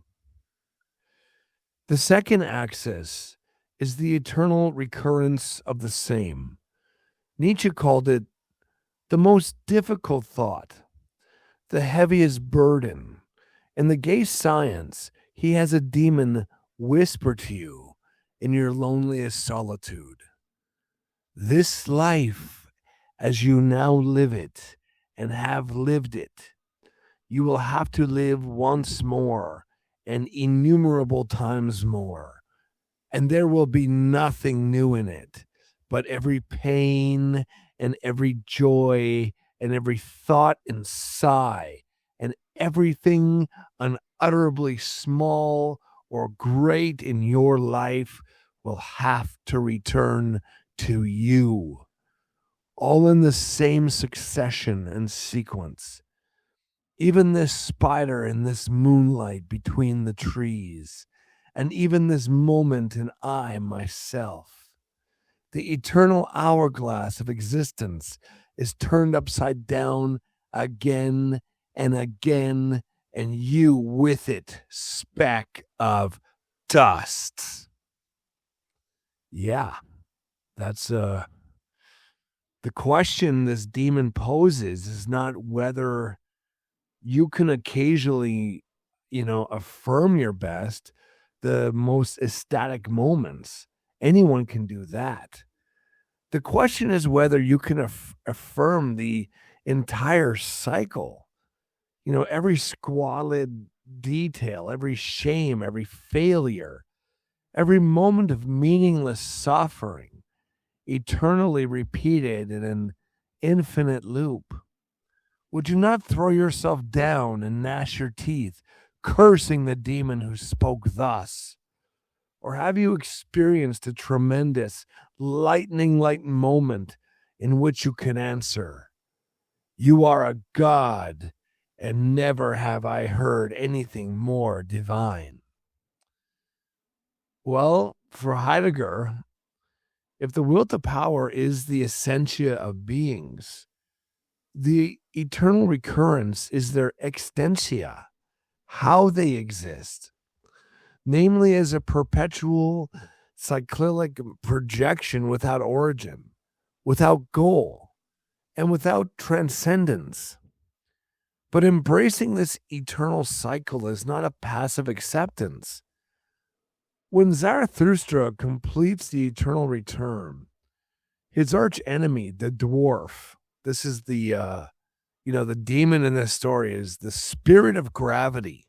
The second axis is the eternal recurrence of the same. Nietzsche called it the most difficult thought, the heaviest burden. In the gay science, he has a demon whisper to you in your loneliest solitude. This life, as you now live it and have lived it, you will have to live once more and innumerable times more. And there will be nothing new in it, but every pain and every joy and every thought and sigh and everything unutterably small or great in your life will have to return to you. all in the same succession and sequence. Even this spider in this moonlight between the trees, and even this moment in I, myself. The eternal hourglass of existence is turned upside down again and again, and you with it, speck of dust. Yeah, that's the question this demon poses is not whether you can occasionally, affirm your best, the most ecstatic moments. Anyone can do that. The question is whether you can affirm the entire cycle. Every squalid detail, every shame, every failure, every moment of meaningless suffering, eternally repeated in an infinite loop. Would you not throw yourself down and gnash your teeth, cursing the demon who spoke thus? Or have you experienced a tremendous, lightning light moment in which you can answer, "You are a god, and never have I heard anything more divine"? Well, for Heidegger, if the will to power is the essentia of beings, the eternal recurrence is their extensia, how they exist, namely as a perpetual cyclic projection without origin, without goal, and without transcendence. But embracing this eternal cycle is not a passive acceptance. When Zarathustra completes the eternal return, his arch enemy, the dwarf, this is the demon in this story is the spirit of gravity.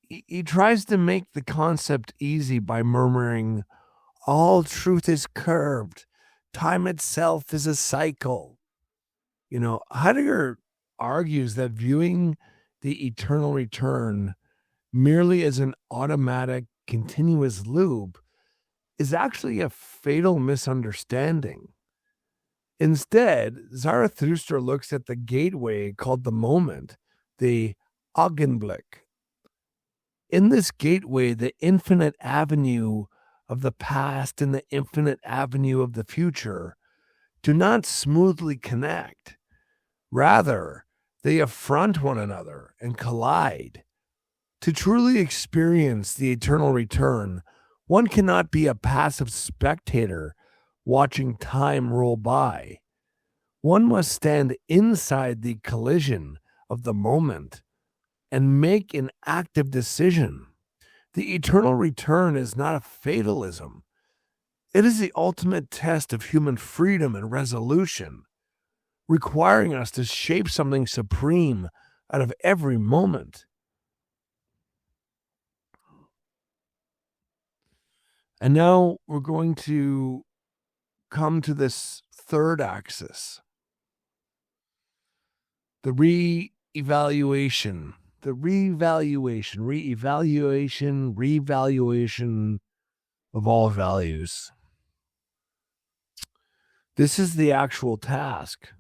He tries to make the concept easy by murmuring, "All truth is curved. Time itself is a cycle." Heidegger argues that viewing the eternal return merely as an automatic, continuous loop is actually a fatal misunderstanding. Instead, Zarathustra looks at the gateway called the moment, the Augenblick. In this gateway, the infinite avenue of the past and the infinite avenue of the future do not smoothly connect. Rather, they affront one another and collide. To truly experience the eternal return, one cannot be a passive spectator watching time roll by. One must stand inside the collision of the moment and make an active decision. The eternal return is not a fatalism. It is the ultimate test of human freedom and resolution, requiring us to shape something supreme out of every moment. And now we're going to come to this third axis, the reevaluation of all values. This is the actual task.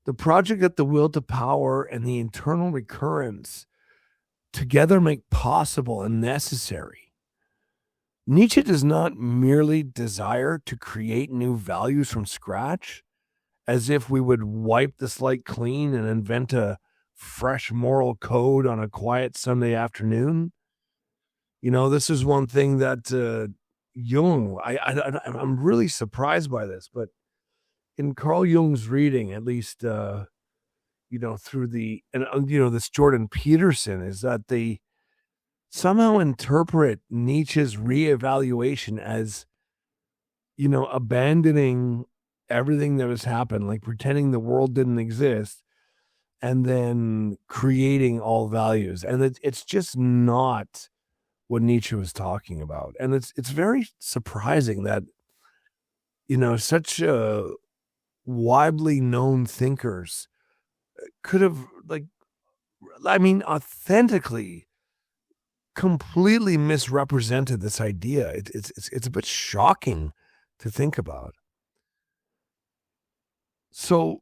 The project that the will to power and the internal recurrence together make possible and necessary. Nietzsche does not merely desire to create new values from scratch, as if we would wipe the slate clean and invent a fresh moral code on a quiet Sunday afternoon. This is one thing that Jung, I'm really surprised by this, but in Carl Jung's reading, at least, through this Jordan Peterson, is that they somehow interpret Nietzsche's reevaluation as, abandoning everything that has happened, like pretending the world didn't exist, and then creating all values. And it's just not what Nietzsche was talking about. And it's very surprising that, such widely known thinkers could have, authentically, completely misrepresented this idea. It's a bit shocking to think about. So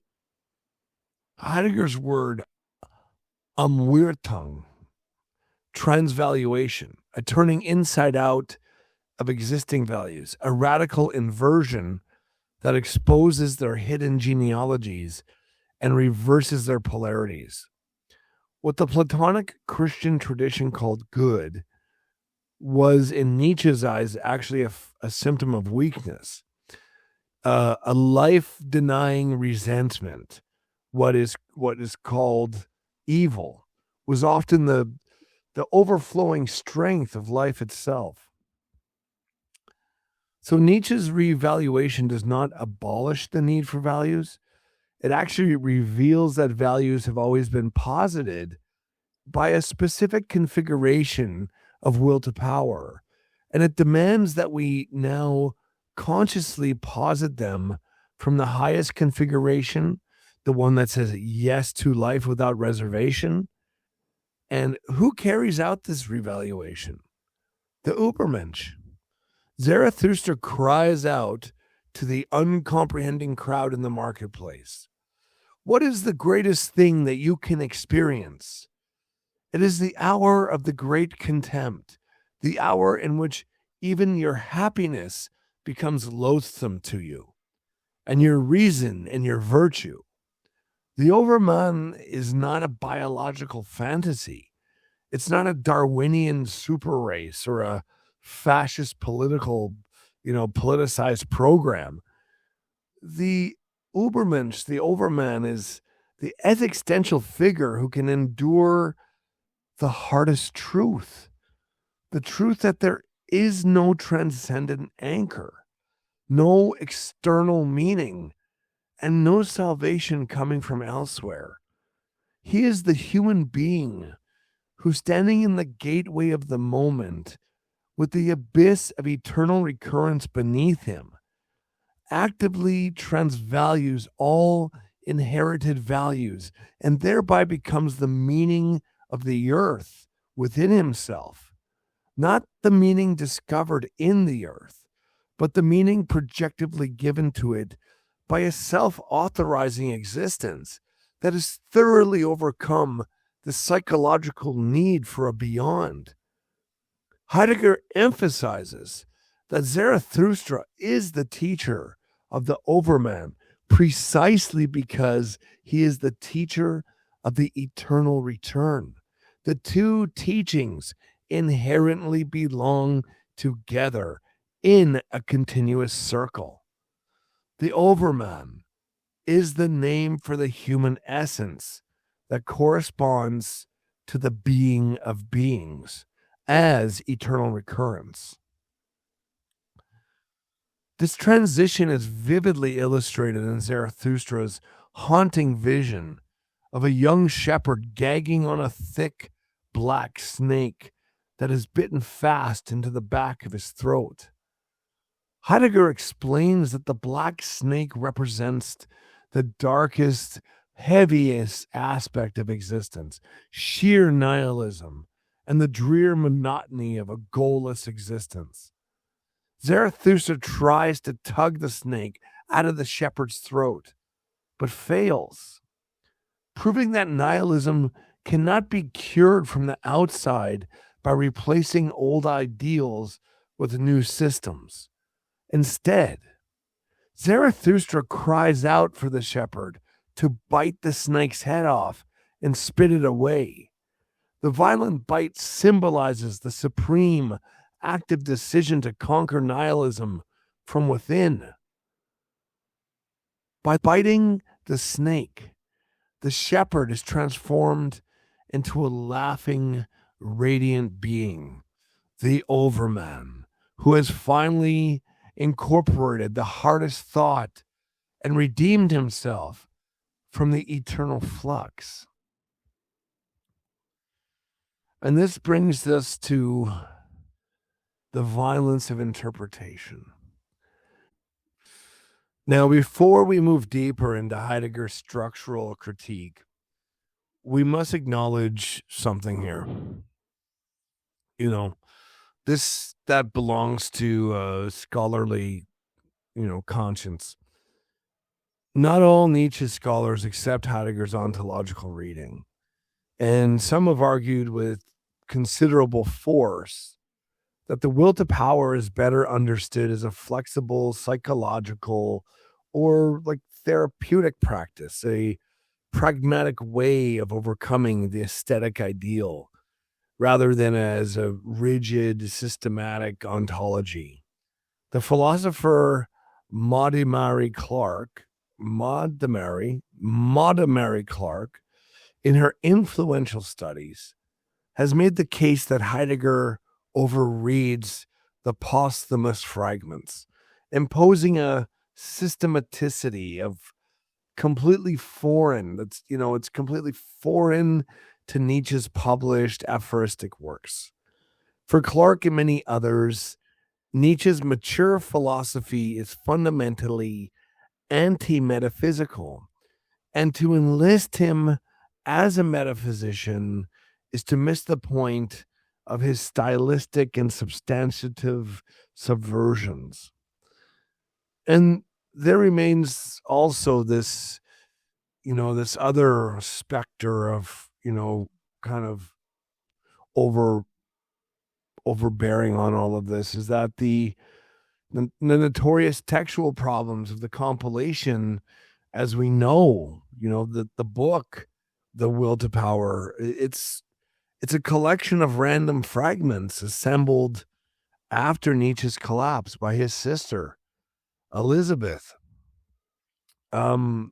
Heidegger's word Umwertung, transvaluation, a turning inside out of existing values, a radical inversion that exposes their hidden genealogies and reverses their polarities. What the Platonic Christian tradition called good was, in Nietzsche's eyes, actually a symptom of weakness, a life-denying resentment. What is called evil was often the overflowing strength of life itself. So Nietzsche's reevaluation does not abolish the need for values. It actually reveals that values have always been posited by a specific configuration of will to power. And it demands that we now consciously posit them from the highest configuration, the one that says yes to life without reservation. And who carries out this revaluation? The Übermensch. Zarathustra cries out to the uncomprehending crowd in the marketplace. What is the greatest thing that you can experience? It is the hour of the great contempt, the hour in which even your happiness becomes loathsome to you, and your reason and your virtue. The Overman is not a biological fantasy. It's not a Darwinian super race or a fascist political, politicized program. The Übermensch, the Overman, is the existential figure who can endure the hardest truth, the truth that there is no transcendent anchor, no external meaning, and no salvation coming from elsewhere. He is the human being who's standing in the gateway of the moment with the abyss of eternal recurrence beneath him, actively transvalues all inherited values and thereby becomes the meaning of the earth within himself, not the meaning discovered in the earth, but the meaning projectively given to it by a self-authorizing existence that has thoroughly overcome the psychological need for a beyond. Heidegger emphasizes that Zarathustra is the teacher of the Overman precisely because he is the teacher of the eternal return. The two teachings inherently belong together in a continuous circle. The Overman is the name for the human essence that corresponds to the being of beings as eternal recurrence. This transition is vividly illustrated in Zarathustra's haunting vision of a young shepherd gagging on a thick black snake that is bitten fast into the back of his throat. Heidegger explains that the black snake represents the darkest, heaviest aspect of existence, sheer nihilism, and the drear monotony of a goalless existence. Zarathustra tries to tug the snake out of the shepherd's throat, but fails, proving that nihilism cannot be cured from the outside by replacing old ideals with new systems. Instead, Zarathustra cries out for the shepherd to bite the snake's head off and spit it away. The violent bite symbolizes the supreme active decision to conquer nihilism from within. By biting the snake, the shepherd is transformed into a laughing, radiant being, the Overman, who has finally incorporated the hardest thought and redeemed himself from the eternal flux. And this brings us to the violence of interpretation. Now, before we move deeper into Heidegger's structural critique, we must acknowledge something here. That belongs to scholarly, conscience. Not all Nietzsche scholars accept Heidegger's ontological reading, and some have argued with considerable force that the will to power is better understood as a flexible psychological or like therapeutic practice, a pragmatic way of overcoming the aesthetic ideal, rather than as a rigid, systematic ontology. The philosopher Maudemary Clark, in her influential studies, has made the case that Heidegger overreads the posthumous fragments, imposing a systematicity of completely foreign. It's completely foreign to Nietzsche's published aphoristic works. For Clark and many others, Nietzsche's mature philosophy is fundamentally anti-metaphysical, and to enlist him as a metaphysician is to miss the point of his stylistic and substantive subversions. And there remains also this other specter of, kind of overbearing on all of this, is that the notorious textual problems of the compilation, as we know, the book, The Will to Power, it's a collection of random fragments assembled after Nietzsche's collapse by his sister, Elizabeth. And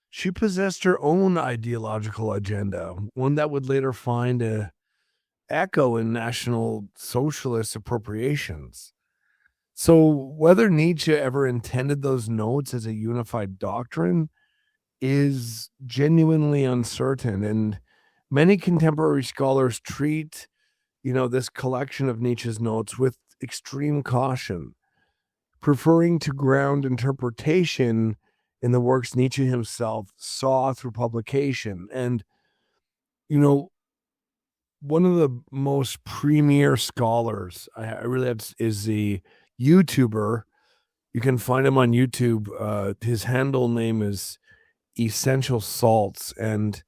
she possessed her own ideological agenda, one that would later find a echo in National Socialist appropriations. So whether Nietzsche ever intended those notes as a unified doctrine is genuinely uncertain, and many contemporary scholars treat, this collection of Nietzsche's notes with extreme caution, preferring to ground interpretation in the works Nietzsche himself saw through publication. And, one of the most premier scholars I really have is the YouTuber. You can find him on YouTube. His handle name is Essential Salts. And,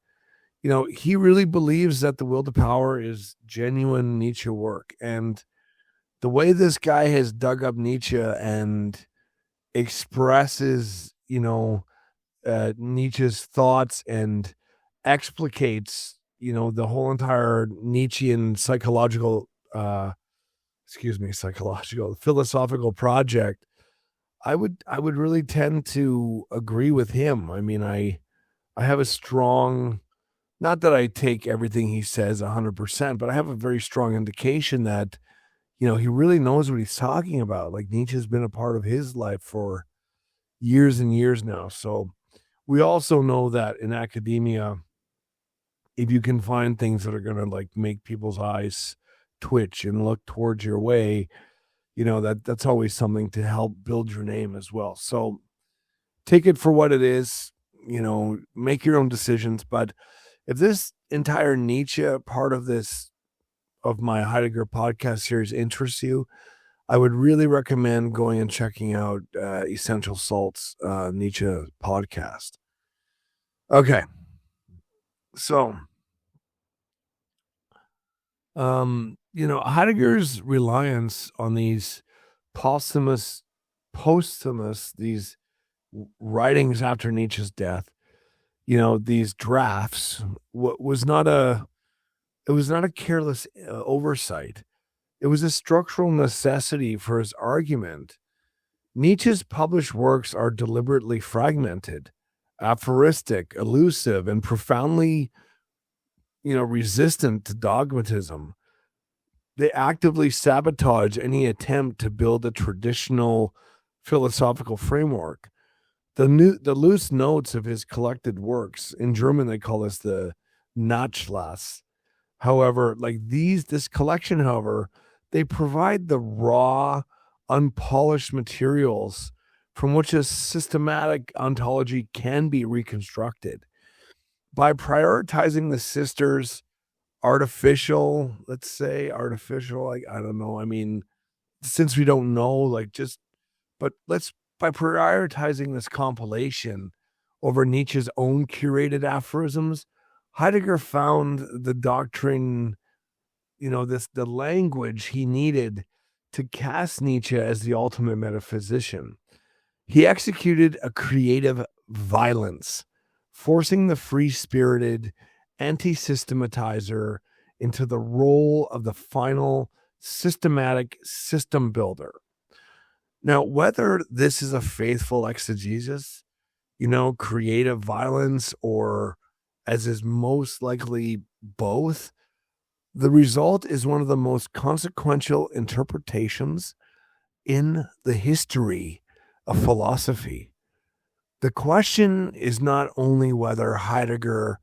he really believes that The Will to Power is genuine Nietzsche work. And the way this guy has dug up Nietzsche and expresses, Nietzsche's thoughts and explicates, the whole entire Nietzschean philosophical project, I would really tend to agree with him. I mean, I have a strong, not that I take everything he says 100%, but I have a very strong indication that, he really knows what he's talking about. Like, Nietzsche's been a part of his life for years and years now. So we also know that in academia, if you can find things that are going to like make people's eyes twitch and look towards your way, that's always something to help build your name as well. So take it for what it is, make your own decisions. But if this entire Nietzsche part of my Heidegger podcast series interests you, I would really recommend going and checking out Essential Salt's Nietzsche podcast. Okay. So, Heidegger's reliance on these posthumous, these writings after Nietzsche's death, these drafts, was not a careless oversight. It was a structural necessity for his argument. Nietzsche's published works are deliberately fragmented, aphoristic, elusive, and profoundly, resistant to dogmatism. They actively sabotage any attempt to build a traditional philosophical framework. The loose notes of his collected works, in German they call this the Nachlass. However, this collection, however, they provide the raw, unpolished materials from which a systematic ontology can be reconstructed. By prioritizing the sisters' artificial, I don't know, I mean, since we don't know, just But by prioritizing this compilation over Nietzsche's own curated aphorisms, Heidegger found the doctrine, the language he needed to cast Nietzsche as the ultimate metaphysician. He executed a creative violence, forcing the free-spirited anti-systematizer into the role of the final systematic system builder. Now, whether this is a faithful exegesis, creative violence, or as is most likely both, the result is one of the most consequential interpretations in the history of philosophy. The question is not only whether Heidegger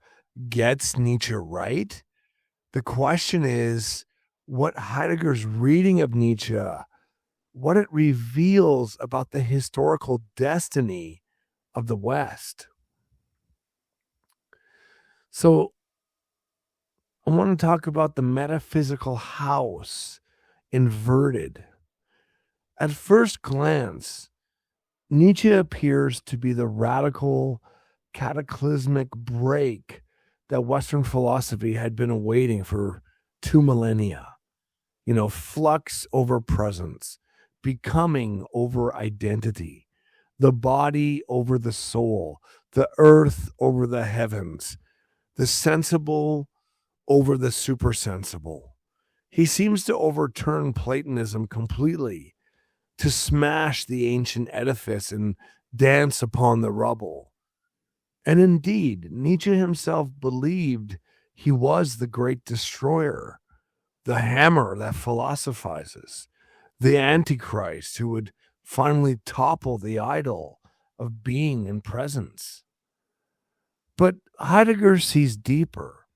gets Nietzsche right, the question is what Heidegger's reading of Nietzsche, what it reveals about the historical destiny of the West. So I want to talk about the metaphysical house inverted. At first glance, Nietzsche appears to be the radical, cataclysmic break that Western philosophy had been awaiting for 2 millennia. Flux over presence, becoming over identity, the body over the soul, the earth over the heavens, the sensible over the supersensible. He seems to overturn Platonism completely, to smash the ancient edifice and dance upon the rubble. And indeed, Nietzsche himself believed he was the great destroyer, the hammer that philosophizes, the Antichrist who would finally topple the idol of being and presence. But Heidegger sees deeper.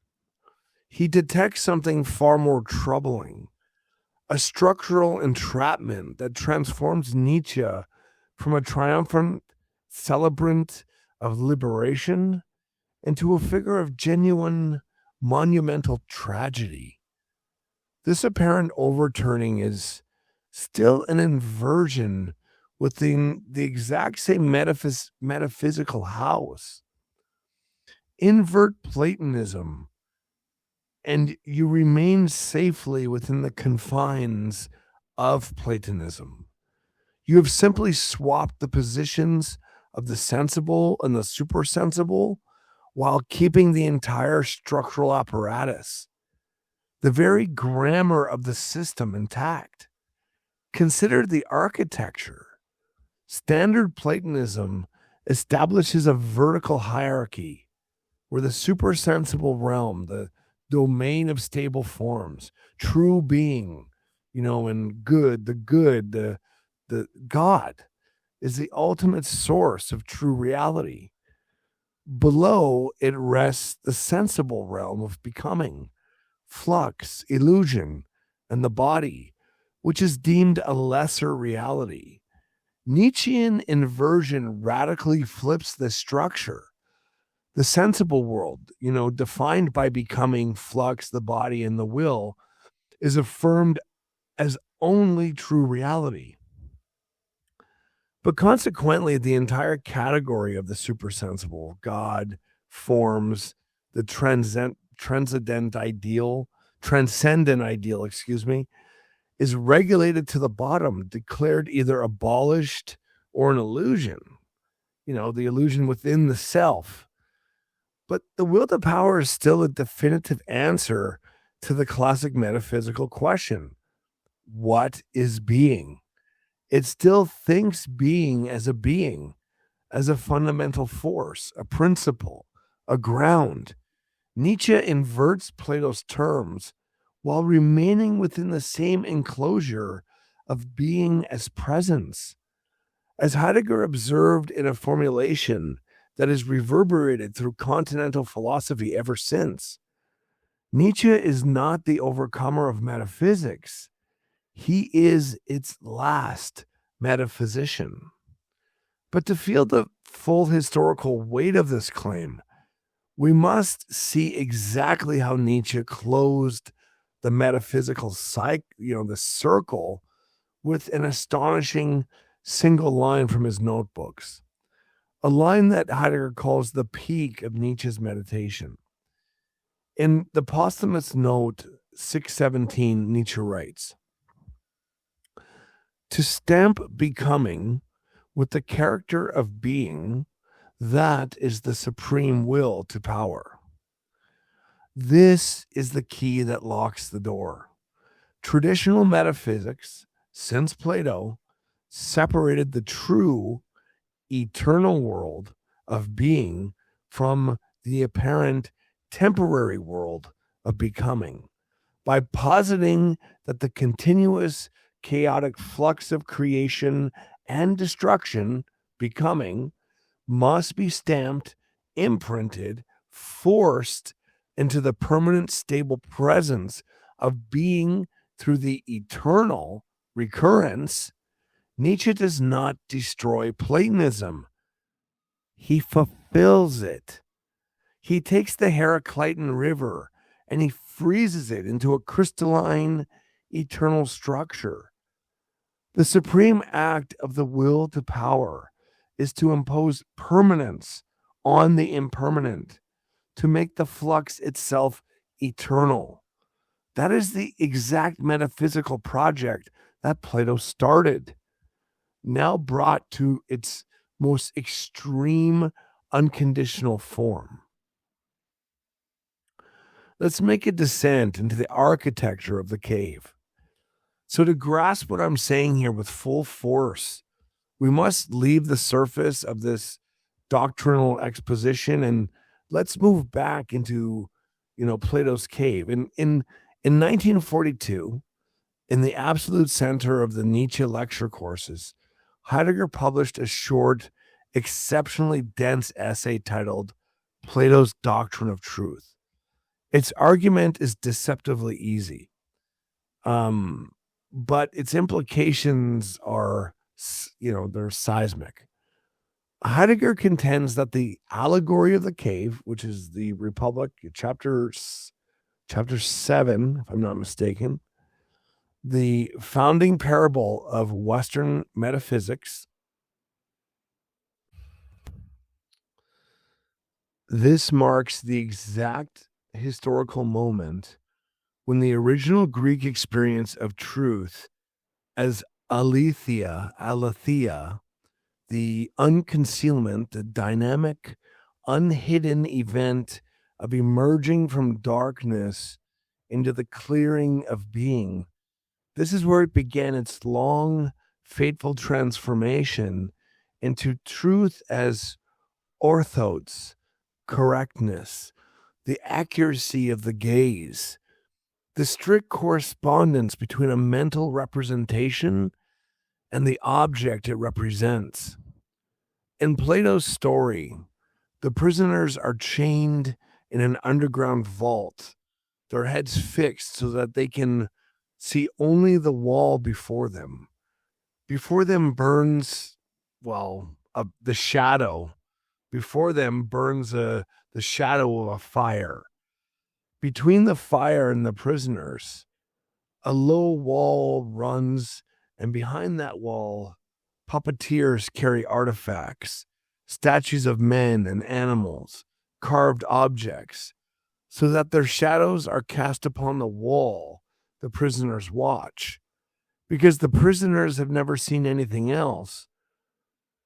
He detects something far more troubling, a structural entrapment that transforms Nietzsche from a triumphant celebrant of liberation into a figure of genuine monumental tragedy. This apparent overturning is still an inversion within the exact same metaphysical house. Invert Platonism, and you remain safely within the confines of Platonism. You have simply swapped the positions of the sensible and the supersensible while keeping the entire structural apparatus, the very grammar of the system intact. Consider the architecture. Standard Platonism establishes a vertical hierarchy where the supersensible realm, the domain of stable forms, true being, and good, the God is the ultimate source of true reality. Below it rests the sensible realm of becoming, flux, illusion, and the body, which is deemed a lesser reality. Nietzschean inversion radically flips the structure. The sensible world, defined by becoming, flux, the body, and the will, is affirmed as only true reality. But consequently, the entire category of the supersensible, God, forms, the transcendent ideal, is regulated to the bottom, declared either abolished or an illusion, the illusion within the self. But the will to power is still a definitive answer to the classic metaphysical question: what is being? It still thinks being, as a fundamental force, a principle, a ground. Nietzsche inverts Plato's terms while remaining within the same enclosure of being as presence. As Heidegger observed in a formulation that has reverberated through continental philosophy ever since, Nietzsche is not the overcomer of metaphysics. He is its last metaphysician. But to feel the full historical weight of this claim, we must see exactly how Nietzsche closed the metaphysical the circle with an astonishing single line from his notebooks, a line that Heidegger calls the peak of Nietzsche's meditation. In the posthumous note 617, Nietzsche writes, "To stamp becoming with the character of being, that is the supreme will to power. This is the key that locks the door. Traditional metaphysics, since Plato, separated the true, eternal world of being from the apparent temporary world of becoming by positing that the continuous chaotic flux of creation and destruction, becoming, must be stamped, imprinted, forced into the permanent stable presence of being through the eternal recurrence. Nietzsche does not destroy Platonism. He fulfills it. He takes the Heraclitan river and he freezes it into a crystalline, eternal structure. The supreme act of the will to power is to impose permanence on the impermanent, to make the flux itself eternal. That is the exact metaphysical project that Plato started, now brought to its most extreme, unconditional form. Let's make a descent into the architecture of the cave. So to grasp what I'm saying here with full force, we must leave the surface of this doctrinal exposition and let's move back into, Plato's cave. In 1942, in the absolute center of the Nietzsche lecture courses, Heidegger published a short, exceptionally dense essay titled Plato's Doctrine of Truth. Its argument is deceptively easy. But its implications are, they're seismic. Heidegger contends that the allegory of the cave, which is the Republic, chapter 7, if I'm not mistaken, the founding parable of Western metaphysics, this marks the exact historical moment when the original Greek experience of truth as aletheia, the unconcealment, the dynamic, unhidden event of emerging from darkness into the clearing of being. This is where it began its long, fateful transformation into truth as orthos, correctness, the accuracy of the gaze, the strict correspondence between a mental representation and the object it represents. In Plato's story, the prisoners are chained in an underground vault, their heads fixed so that they can see only the wall before them. Before them burns, the shadow. Before them burns the shadow of a fire. Between the fire and the prisoners, a low wall runs, and behind that wall, puppeteers carry artifacts, statues of men and animals, carved objects, so that their shadows are cast upon the wall the prisoners watch. Because the prisoners have never seen anything else,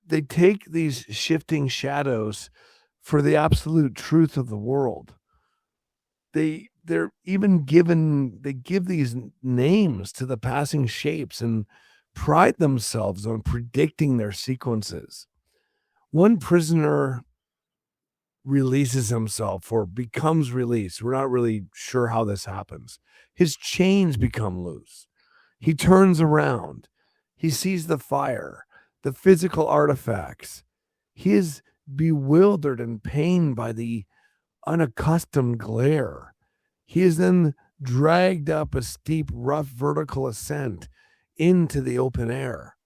they take these shifting shadows for the absolute truth of the world. They give these names to the passing shapes and pride themselves on predicting their sequences. One prisoner releases himself or becomes released. We're not really sure how this happens. His chains become loose. He turns around. He sees the fire, the physical artifacts. He is bewildered and pained by the unaccustomed glare. He is then dragged up a steep, rough vertical ascent into the open air.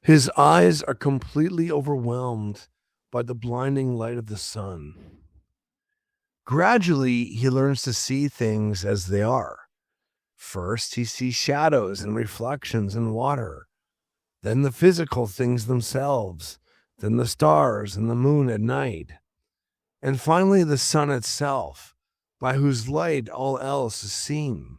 His eyes are completely overwhelmed by the blinding light of the sun. Gradually, he learns to see things as they are. First, he sees shadows and reflections in water, then the physical things themselves, then the stars and the moon at night, and finally the sun itself, by whose light all else is seen.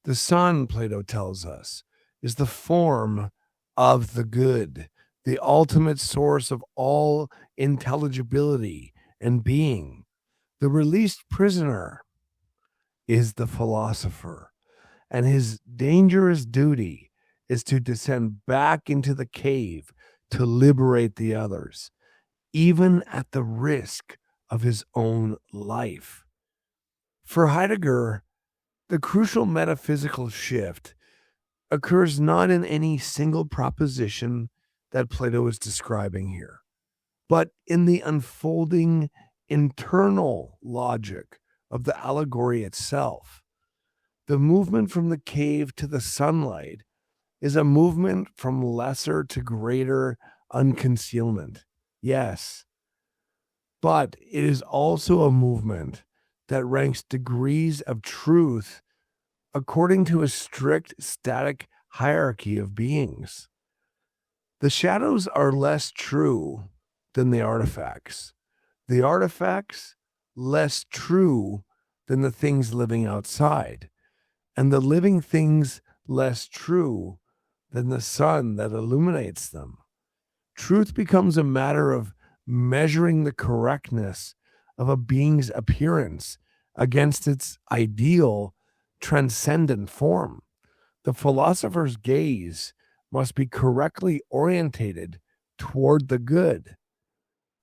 The sun, Plato tells us, is the form of the good, the ultimate source of all intelligibility and being. The released prisoner is the philosopher, and his dangerous duty is to descend back into the cave to liberate the others, even at the risk of his own life. For Heidegger, the crucial metaphysical shift occurs not in any single proposition that Plato is describing here, but in the unfolding internal logic of the allegory itself. The movement from the cave to the sunlight is a movement from lesser to greater unconcealment. Yes, but it is also a movement that ranks degrees of truth according to a strict static hierarchy of beings. The shadows are less true than the artifacts. The artifacts less true than the things living outside, and the living things less true than the sun that illuminates them. Truth becomes a matter of measuring the correctness of a being's appearance against its ideal transcendent form. The philosopher's gaze must be correctly orientated toward the good.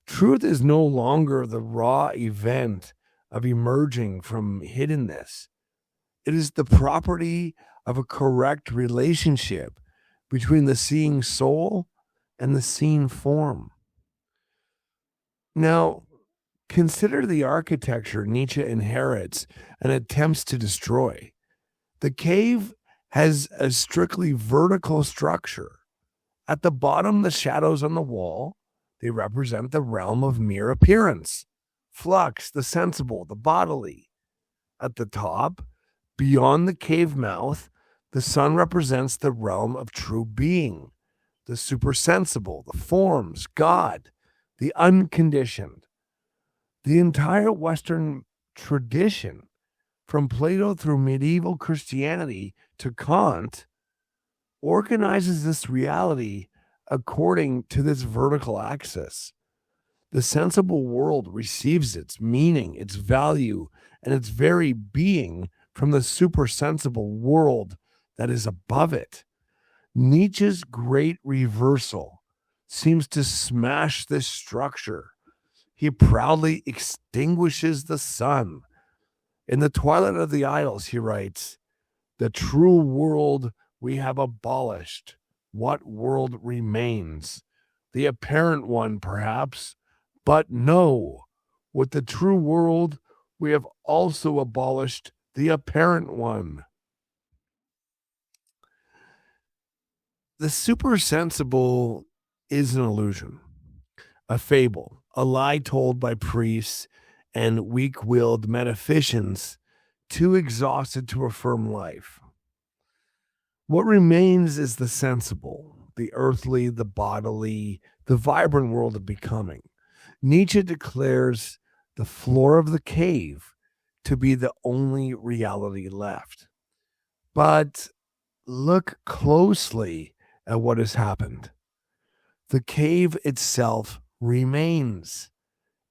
Truth is no longer the raw event of emerging from hiddenness. It is the property of a correct relationship between the seeing soul and the seen form. Now, consider the architecture Nietzsche inherits and attempts to destroy. The cave has a strictly vertical structure. At the bottom, the shadows on the wall, they represent the realm of mere appearance, flux, the sensible, the bodily. At the top, beyond the cave mouth, the sun represents the realm of true being, the supersensible, the forms, God, the unconditioned. The entire Western tradition, from Plato through medieval Christianity to Kant, organizes this reality according to this vertical axis. The sensible world receives its meaning, its value, and its very being from the supersensible world that is above it. Nietzsche's great reversal seems to smash this structure. He proudly extinguishes the sun. In The Twilight of the Idols, he writes, "The true world we have abolished. What world remains? The apparent one, perhaps, but no. With the true world, we have also abolished the apparent one." The supersensible is an illusion, a fable, a lie told by priests and weak-willed metaphysicians too exhausted to affirm life. What remains is the sensible, the earthly, the bodily, the vibrant world of becoming. Nietzsche declares the floor of the cave to be the only reality left. But look closely at what has happened. The cave itself remains.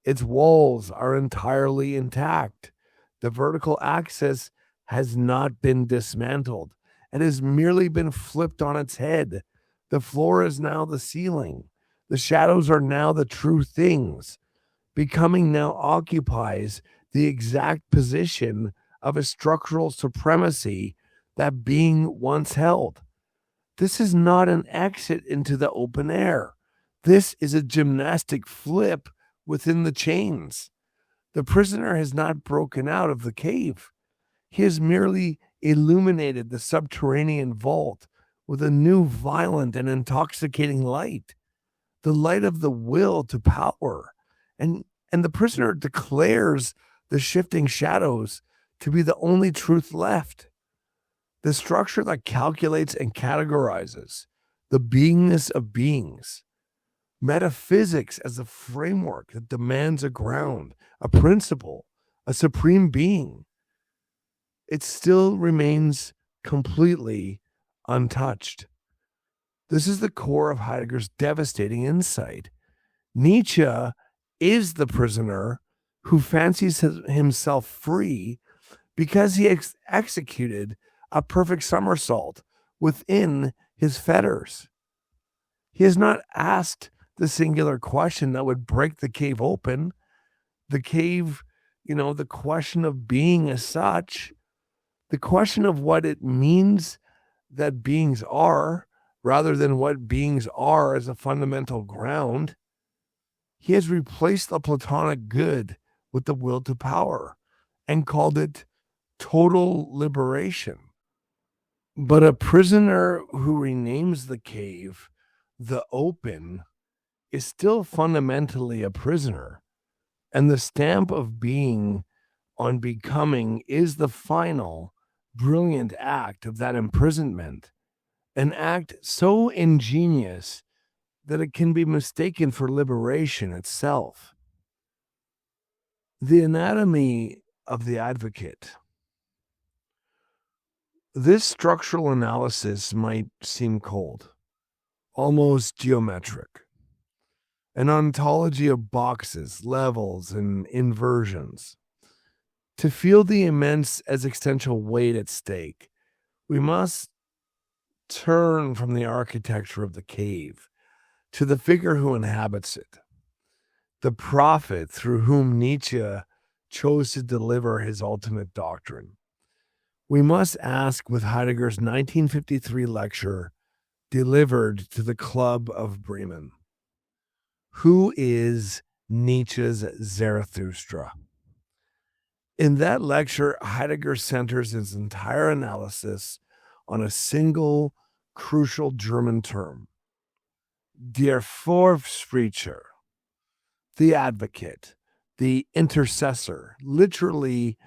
Its walls are entirely intact. The vertical axis has not been dismantled. It has merely been flipped on its head. The floor is now the ceiling. The shadows are now the true things. Becoming now occupies the exact position of a structural supremacy that being once held. This is not an exit into the open air. This is a gymnastic flip within the chains. The prisoner has not broken out of the cave. He has merely illuminated the subterranean vault with a new violent and intoxicating light, the light of the will to power. And the prisoner declares the shifting shadows to be the only truth left. the structure that calculates and categorizes the beingness of beings, metaphysics as a framework that demands a ground, a principle, a supreme being, it still remains completely untouched. This is the core of Heidegger's devastating insight. Nietzsche is the prisoner who fancies himself free because he executed a perfect somersault within his fetters. He has not asked the singular question that would break the cave open. The cave, the question of being as such, the question of what it means that beings are, rather than what beings are as a fundamental ground. He has replaced the Platonic good with the will to power and called it total liberation. But a prisoner who renames the cave the open is still fundamentally a prisoner, and the stamp of being on becoming is the final, brilliant act of that imprisonment, an act so ingenious that it can be mistaken for liberation itself. The anatomy of the advocate. This structural analysis might seem cold, almost geometric. An ontology of boxes, levels, and inversions. To feel the immense existential weight at stake, we must turn from the architecture of the cave to the figure who inhabits it, the prophet through whom Nietzsche chose to deliver his ultimate doctrine. We must ask with Heidegger's 1953 lecture delivered to the Club of Bremen, who is Nietzsche's Zarathustra? In that lecture, Heidegger centers his entire analysis on a single crucial German term, der Vorsprecher, the advocate, the intercessor, literally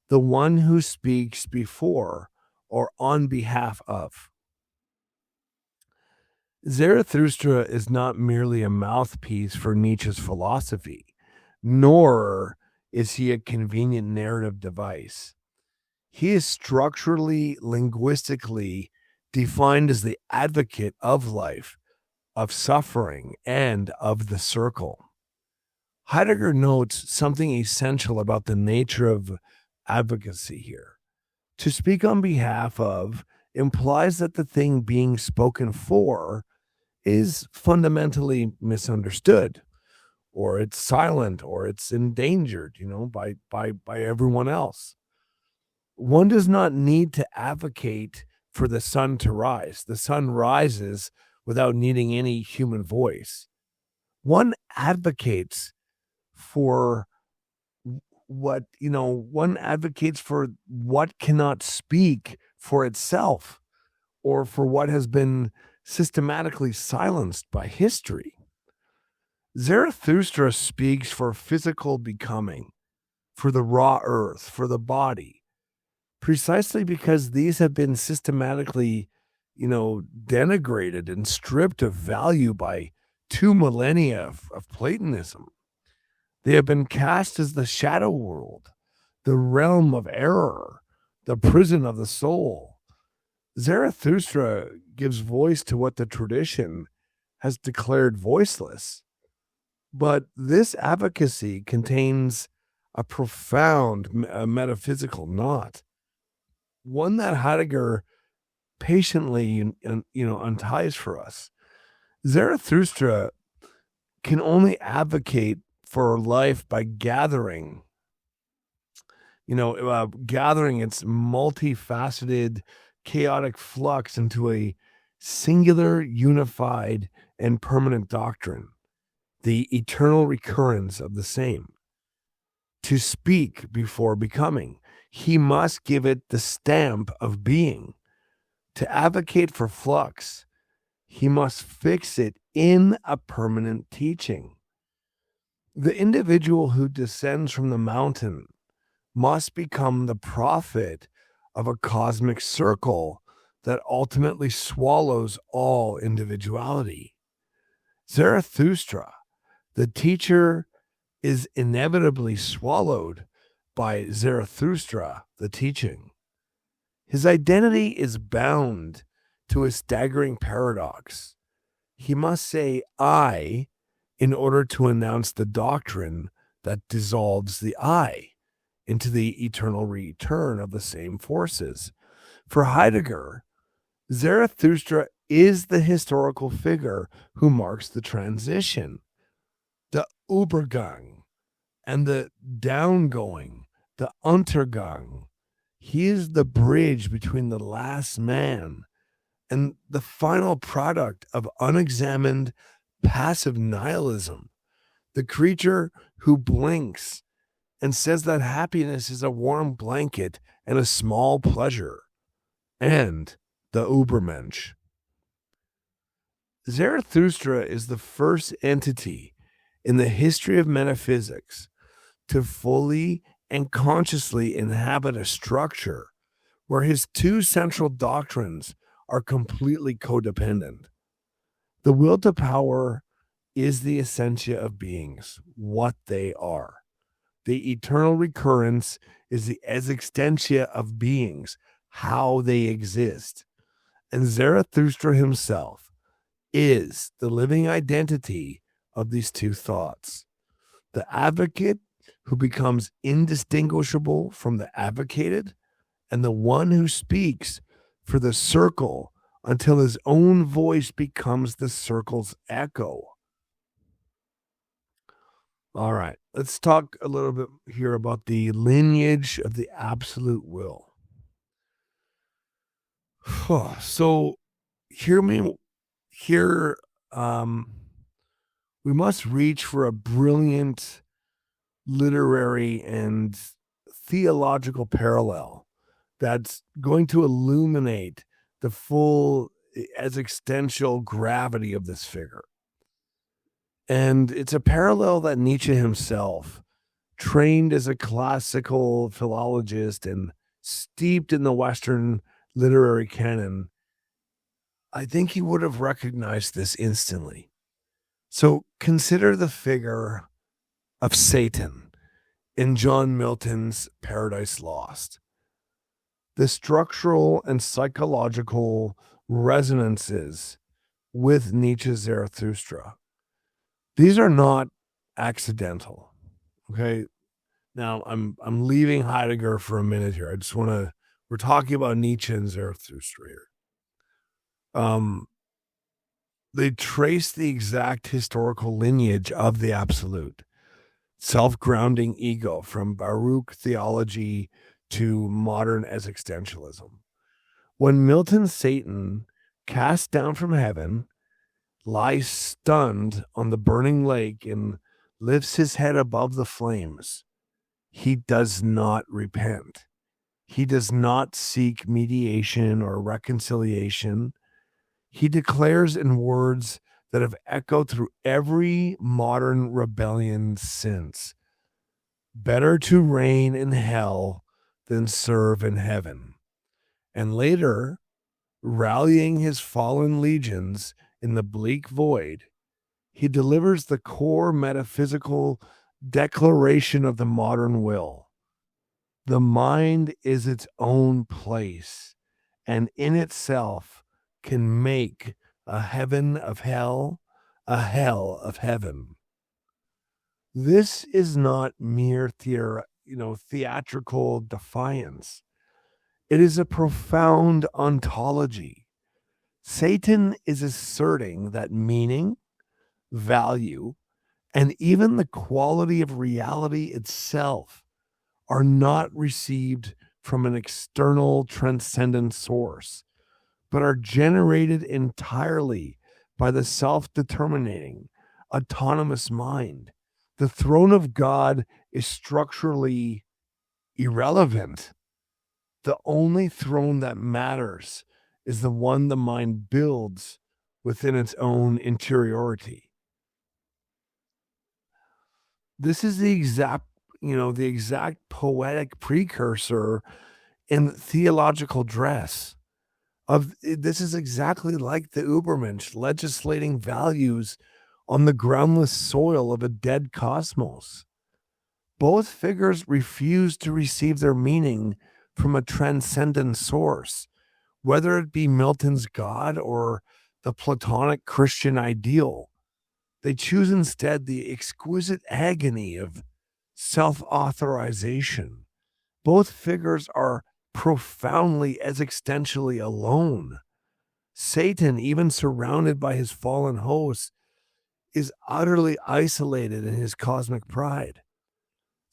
the one who speaks before or on behalf of. Zarathustra is not merely a mouthpiece for Nietzsche's philosophy, nor is he a convenient narrative device. He is structurally, linguistically defined as the advocate of life, of suffering, and of the circle. Heidegger notes something essential about the nature of advocacy here. To speak on behalf of implies that the thing being spoken for is fundamentally misunderstood, or it's silent, or it's endangered, by everyone else. One does not need to advocate for the sun to rise. The sun rises without needing any human voice. One advocates for one advocates for what cannot speak for itself, or for what has been systematically silenced by history. Zarathustra speaks for physical becoming, for the raw earth, for the body, precisely because these have been systematically, denigrated and stripped of value by 2 millennia of Platonism. They have been cast as the shadow world, the realm of error, the prison of the soul. Zarathustra gives voice to what the tradition has declared voiceless. But this advocacy contains a profound metaphysical knot, one that Heidegger patiently, unties for us. Zarathustra can only advocate for life by gathering its multifaceted, chaotic flux into a singular, unified, and permanent doctrine, the eternal recurrence of the same. To speak before becoming, he must give it the stamp of being. To advocate for flux, he must fix it in a permanent teaching. The individual who descends from the mountain must become the prophet of a cosmic circle that ultimately swallows all individuality. Zarathustra, the teacher, is inevitably swallowed by Zarathustra, the teaching. His identity is bound to a staggering paradox. He must say I in order to announce the doctrine that dissolves the I into the eternal return of the same forces. For Heidegger, Zarathustra is the historical figure who marks the transition, the Übergang, and the downgoing, the Untergang. He is the bridge between the last man and the final product of unexamined passive nihilism, the creature who blinks and says that happiness is a warm blanket and a small pleasure, and the Übermensch. Zarathustra is the first entity in the history of metaphysics to fully and consciously inhabit a structure where his two central doctrines are completely codependent. The will to power is the essentia of beings, what they are. The eternal recurrence is the existentia of beings, how they exist. And Zarathustra himself is the living identity of these two thoughts. The advocate who becomes indistinguishable from the advocated, and the one who speaks for the circle until his own voice becomes the circle's echo. All right, let's talk a little bit here about the lineage of the absolute will. So here we must reach for a brilliant literary and theological parallel that's going to illuminate the full existential gravity of this figure. And it's a parallel that Nietzsche himself, trained as a classical philologist and steeped in the Western literary canon, I think he would have recognized this instantly. So consider the figure of Satan in John Milton's Paradise Lost. The structural and psychological resonances with Nietzsche's Zarathustra, these are not accidental. Okay. Now I'm leaving Heidegger for a minute here. We're talking about Nietzsche and Zarathustra here. They trace the exact historical lineage of the absolute, self-grounding ego from Baruch theology to modern existentialism. When Milton's Satan, cast down from heaven, lies stunned on the burning lake and lifts his head above the flames, he does not repent. He does not seek mediation or reconciliation. He declares in words that have echoed through every modern rebellion since, better to reign in hell than serve in heaven. And later, rallying his fallen legions in the bleak void, he delivers the core metaphysical declaration of the modern will. The mind is its own place, and in itself can make a heaven of hell, a hell of heaven. This is not mere theatrical defiance. It is a profound ontology. Satan is asserting that meaning, value, and even the quality of reality itself are not received from an external transcendent source, but are generated entirely by the self-determining, autonomous mind. The throne of God is structurally irrelevant. The only throne that matters is the one the mind builds within its own interiority. This is the exact poetic precursor in theological dress. This is exactly like the Übermensch legislating values on the groundless soil of a dead cosmos. Both figures refuse to receive their meaning from a transcendent source, whether it be Milton's God or the Platonic Christian ideal. They choose instead the exquisite agony of self-authorization. Both figures are profoundly existentially alone. Satan, even surrounded by his fallen hosts, is utterly isolated in his cosmic pride.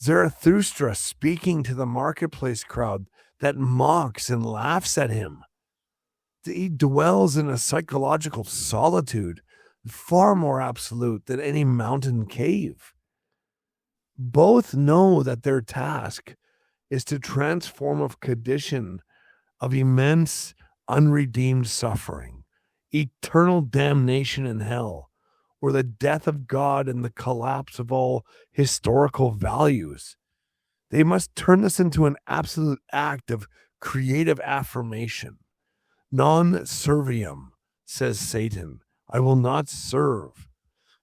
Zarathustra speaking to the marketplace crowd that mocks and laughs at him. He dwells in a psychological solitude far more absolute than any mountain cave. Both know that their task is to transform a condition of immense unredeemed suffering, eternal damnation in hell, or the death of God and the collapse of all historical values. They must turn this into an absolute act of creative affirmation. Non serviam, says Satan, I will not serve.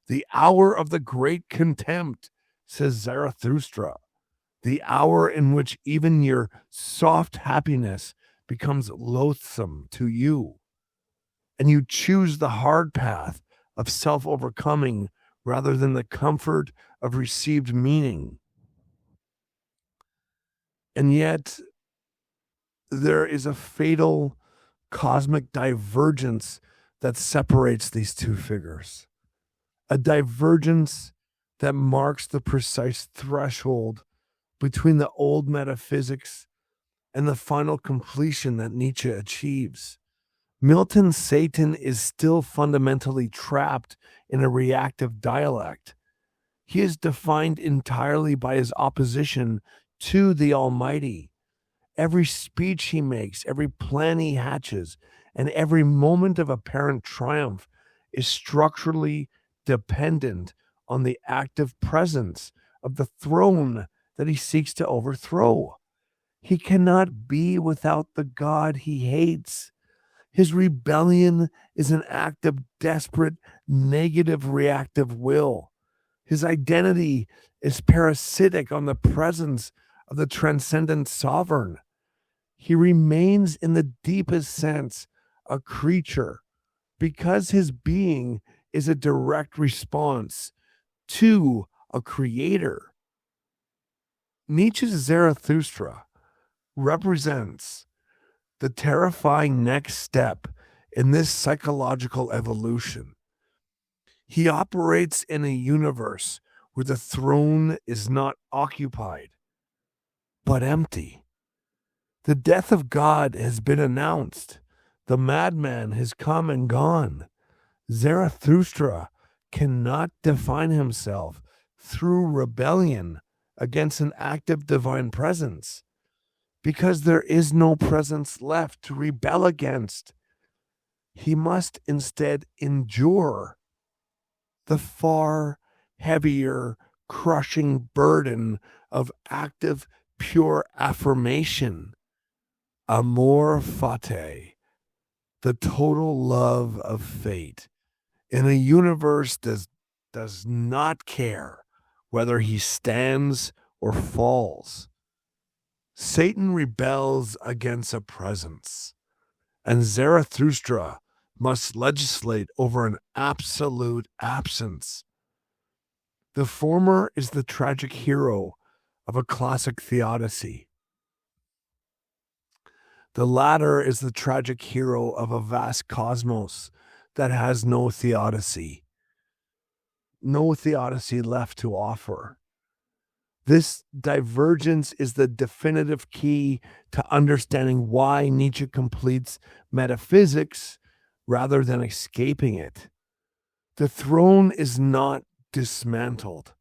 The hour of the great contempt, says Zarathustra, the hour in which even your soft happiness becomes loathsome to you, and you choose the hard path of self-overcoming rather than the comfort of received meaning. And yet, there is a fatal cosmic divergence that separates these two figures, a divergence that marks the precise threshold between the old metaphysics and the final completion that Nietzsche achieves. Milton's Satan is still fundamentally trapped in a reactive dialect. He is defined entirely by his opposition to the Almighty. Every speech he makes, every plan he hatches, and every moment of apparent triumph is structurally dependent on the active presence of the throne that he seeks to overthrow. He cannot be without the God he hates. His rebellion is an act of desperate, negative, reactive will. His identity is parasitic on the presence of the transcendent sovereign. He remains, in the deepest sense, a creature because his being is a direct response to a creator. Nietzsche's Zarathustra represents the terrifying next step in this psychological evolution. He operates in a universe where the throne is not occupied, but empty. The death of God has been announced. The madman has come and gone. Zarathustra cannot define himself through rebellion against an active divine presence, because there is no presence left to rebel against. He must instead endure the far heavier, crushing burden of active, pure affirmation. Amor fati, the total love of fate, in a universe that does not care whether he stands or falls. Satan rebels against a presence, and Zarathustra must legislate over an absolute absence. The former is the tragic hero of a classic theodicy. The latter is the tragic hero of a vast cosmos that has no theodicy left to offer. This divergence is the definitive key to understanding why Nietzsche completes metaphysics rather than escaping it. The throne is not dismantled.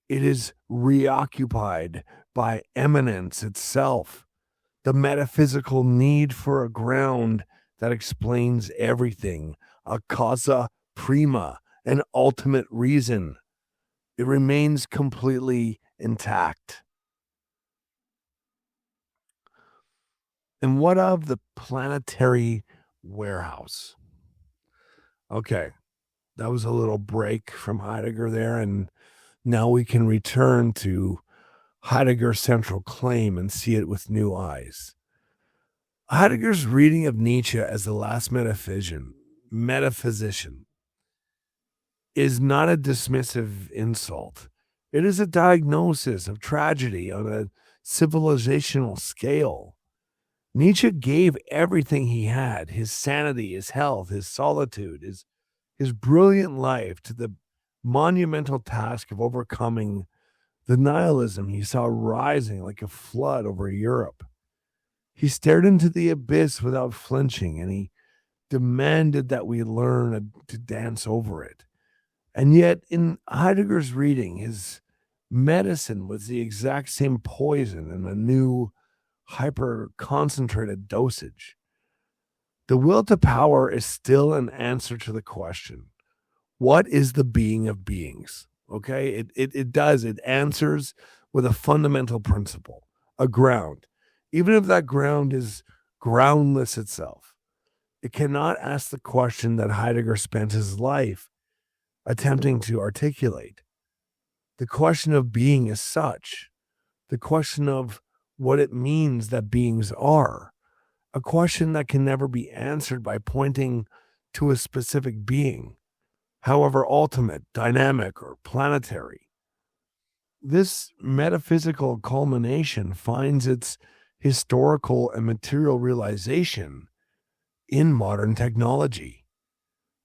It is reoccupied by eminence itself, the metaphysical need for a ground that explains everything, a causa prima, an ultimate reason. It remains completely intact. And what of the planetary warehouse? Okay, that was a little break from Heidegger there, and now we can return to Heidegger's central claim and see it with new eyes. Heidegger's reading of Nietzsche as the last metaphysician is not a dismissive insult. It is a diagnosis of tragedy on a civilizational scale. Nietzsche gave everything he had, his sanity, his health, his solitude, his brilliant life, to the monumental task of overcoming the nihilism he saw rising like a flood over Europe. He stared into the abyss without flinching, and he demanded that we learn to dance over it. And yet, in Heidegger's reading, his medicine was the exact same poison in a new, hyper-concentrated dosage. The will to power is still an answer to the question, what is the being of beings? Okay, it answers with a fundamental principle, a ground. Even if that ground is groundless itself, it cannot ask the question that Heidegger spent his life attempting to articulate. The question of being as such, the question of what it means that beings are, a question that can never be answered by pointing to a specific being, however ultimate, dynamic, or planetary. This metaphysical culmination finds its historical and material realization in modern technology,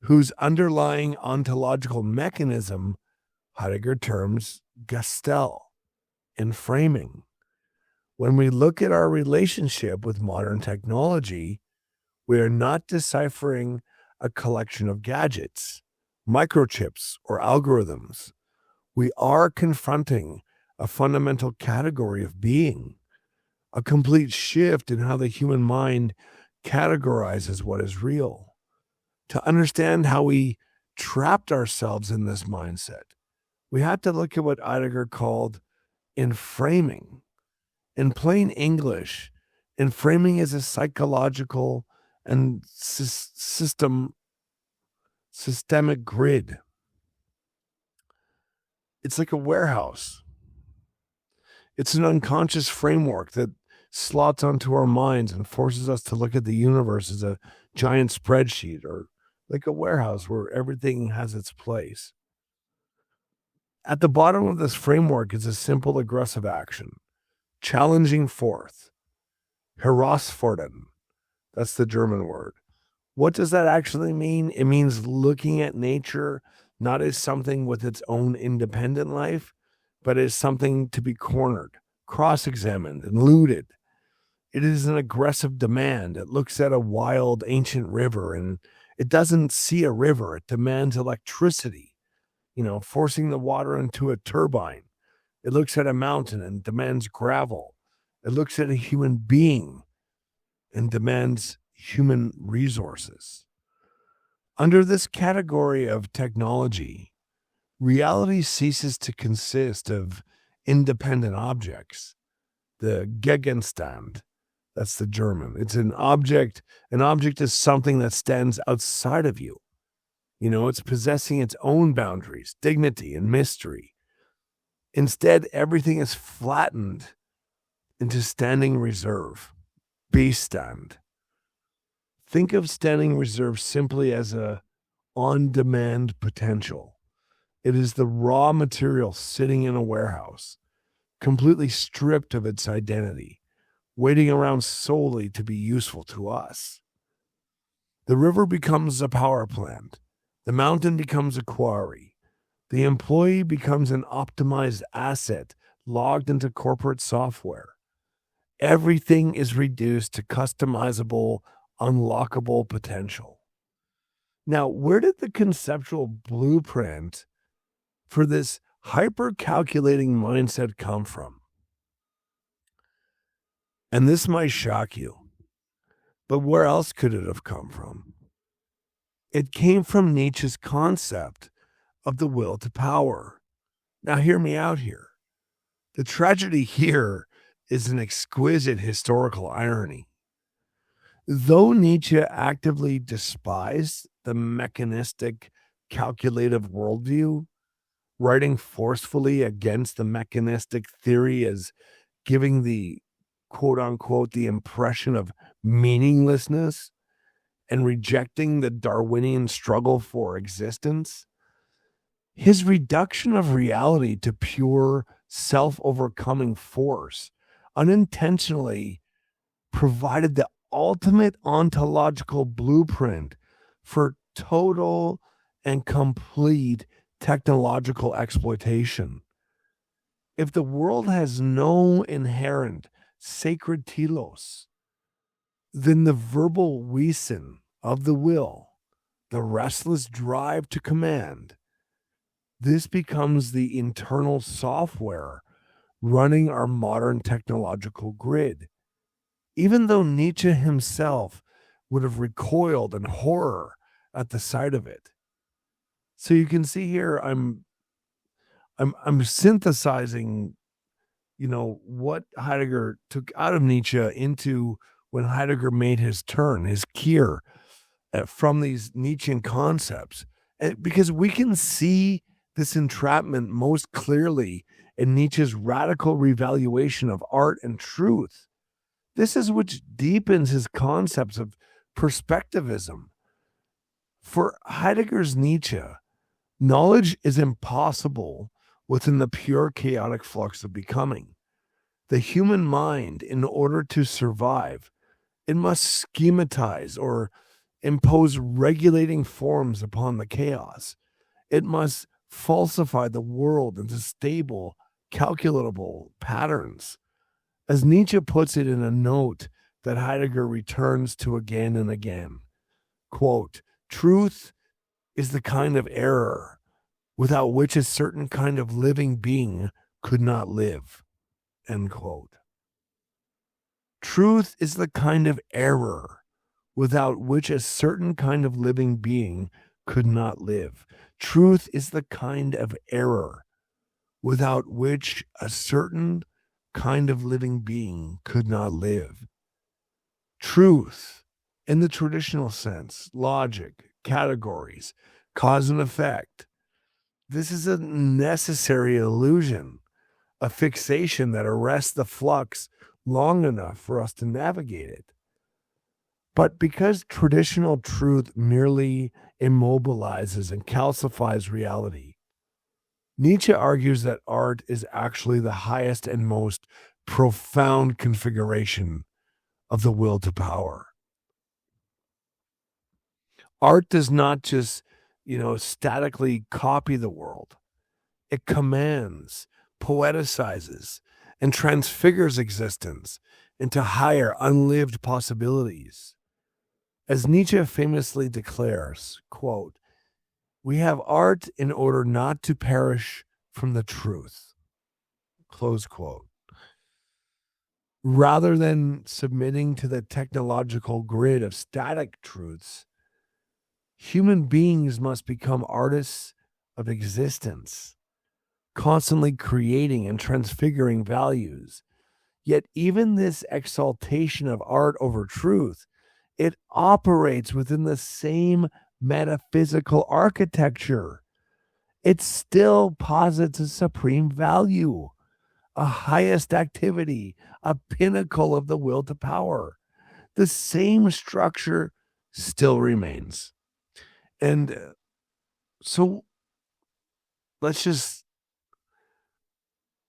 whose underlying ontological mechanism Heidegger terms Gestell, in framing. When we look at our relationship with modern technology, we are not deciphering a collection of gadgets, microchips, or algorithms. We are confronting a fundamental category of being, a complete shift in how the human mind categorizes what is real. To understand how we trapped ourselves in this mindset, we had to look at what Heidegger called inframing. In plain English, inframing is a psychological and systemic grid. It's like a warehouse. It's an unconscious framework that slots onto our minds and forces us to look at the universe as a giant spreadsheet, or like a warehouse where everything has its place. At the bottom of this framework is a simple aggressive action, challenging forth, herausfordern. That's the German word. What does that actually mean? It means looking at nature not as something with its own independent life, but as something to be cornered, cross-examined, and looted. It is an aggressive demand. It looks at a wild, ancient river, and it doesn't see a river. It demands electricity, forcing the water into a turbine. It looks at a mountain and demands gravel. It looks at a human being and demands human resources. Under this category of technology, reality ceases to consist of independent objects. The Gegenstand, that's the German. It's an object. An object is something that stands outside of you. It's possessing its own boundaries, dignity, and mystery. Instead, everything is flattened into standing reserve, Bestand. Think of standing reserve simply as a on-demand potential. It is the raw material sitting in a warehouse, completely stripped of its identity, waiting around solely to be useful to us. The river becomes a power plant. The mountain becomes a quarry. The employee becomes an optimized asset logged into corporate software. Everything is reduced to customizable, unlockable potential. Now, where did the conceptual blueprint for this hyper-calculating mindset come from? And this might shock you, but where else could it have come from? It came from Nietzsche's concept of the will to power. Now, hear me out here. The tragedy here is an exquisite historical irony. Though Nietzsche actively despised the mechanistic, calculative worldview, writing forcefully against the mechanistic theory as giving the quote unquote the impression of meaninglessness and rejecting the Darwinian struggle for existence, his reduction of reality to pure self-overcoming force unintentionally provided the ultimate ontological blueprint for total and complete technological exploitation. If the world has no inherent sacred telos, then the verbal Wesen of the will, the restless drive to command, this becomes the internal software running our modern technological grid. Even though Nietzsche himself would have recoiled in horror at the sight of it. So you can see here, I'm synthesizing, what Heidegger took out of Nietzsche into when Heidegger made his turn, his Kehr, from these Nietzschean concepts, because we can see this entrapment most clearly in Nietzsche's radical revaluation of art and truth. This is which deepens his concepts of perspectivism. For Heidegger's Nietzsche, knowledge is impossible within the pure chaotic flux of becoming. The human mind, in order to survive, it must schematize or impose regulating forms upon the chaos. It must falsify the world into stable, calculable patterns. As Nietzsche puts it in a note that Heidegger returns to again and again, quote, "Truth is the kind of error without which a certain kind of living being could not live," end quote. Truth is the kind of error without which a certain kind of living being could not live. Truth is the kind of error without which a certain kind of living being could not live. Truth, in the traditional sense, logic, categories, cause and effect. This is a necessary illusion, a fixation that arrests the flux long enough for us to navigate it. But because traditional truth merely immobilizes and calcifies reality, Nietzsche argues that art is actually the highest and most profound configuration of the will to power. Art does not just, statically copy the world. It commands, poeticizes, and transfigures existence into higher, unlived possibilities. As Nietzsche famously declares, quote, "We have art in order not to perish from the truth," close quote. Rather than submitting to the technological grid of static truths, human beings must become artists of existence, constantly creating and transfiguring values. Yet even this exaltation of art over truth, it operates within the same metaphysical architecture. It still posits a supreme value, a highest activity, a pinnacle of the will to power. The same structure still remains. And so let's just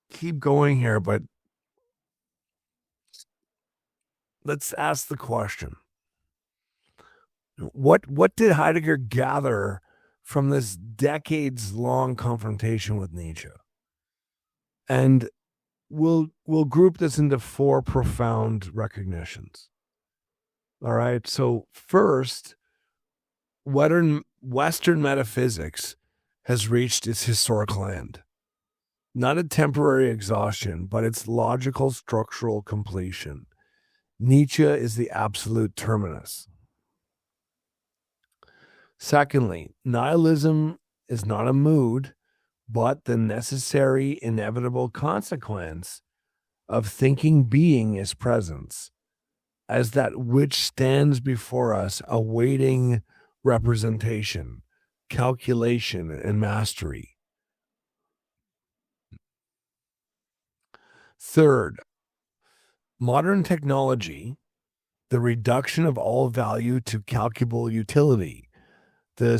keep going here, but let's ask the question. What did Heidegger gather from this decades-long confrontation with Nietzsche? And we'll group this into four profound recognitions. All right. So first, Western metaphysics has reached its historical end. Not a temporary exhaustion, but its logical structural completion. Nietzsche is the absolute terminus. Secondly, nihilism is not a mood, but the necessary, inevitable consequence of thinking being is presence. as that which stands before us awaiting representation, calculation, and mastery. Third, modern technology, the reduction of all value to calculable utility, the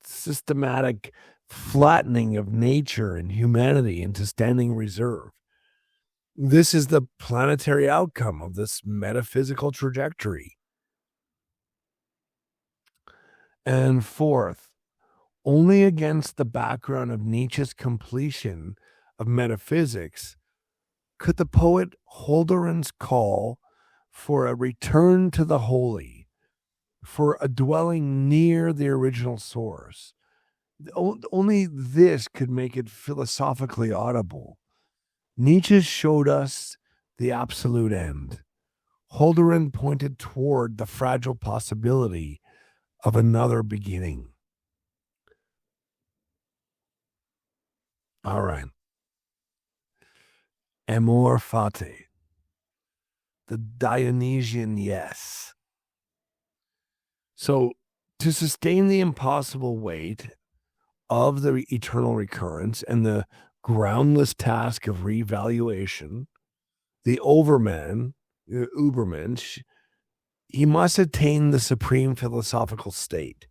systematic flattening of nature and humanity into standing reserve. This is the planetary outcome of this metaphysical trajectory. And fourth, only against the background of Nietzsche's completion of metaphysics could the poet Hölderlin's call for a return to the holy, for a dwelling near the original source. Only this could make it philosophically audible. Nietzsche showed us the absolute end. Hölderlin pointed toward the fragile possibility of another beginning. All right. Amor fati, the Dionysian yes. So, to sustain the impossible weight of the eternal recurrence and the groundless task of revaluation, the overman, Ubermensch, he must attain the supreme philosophical state,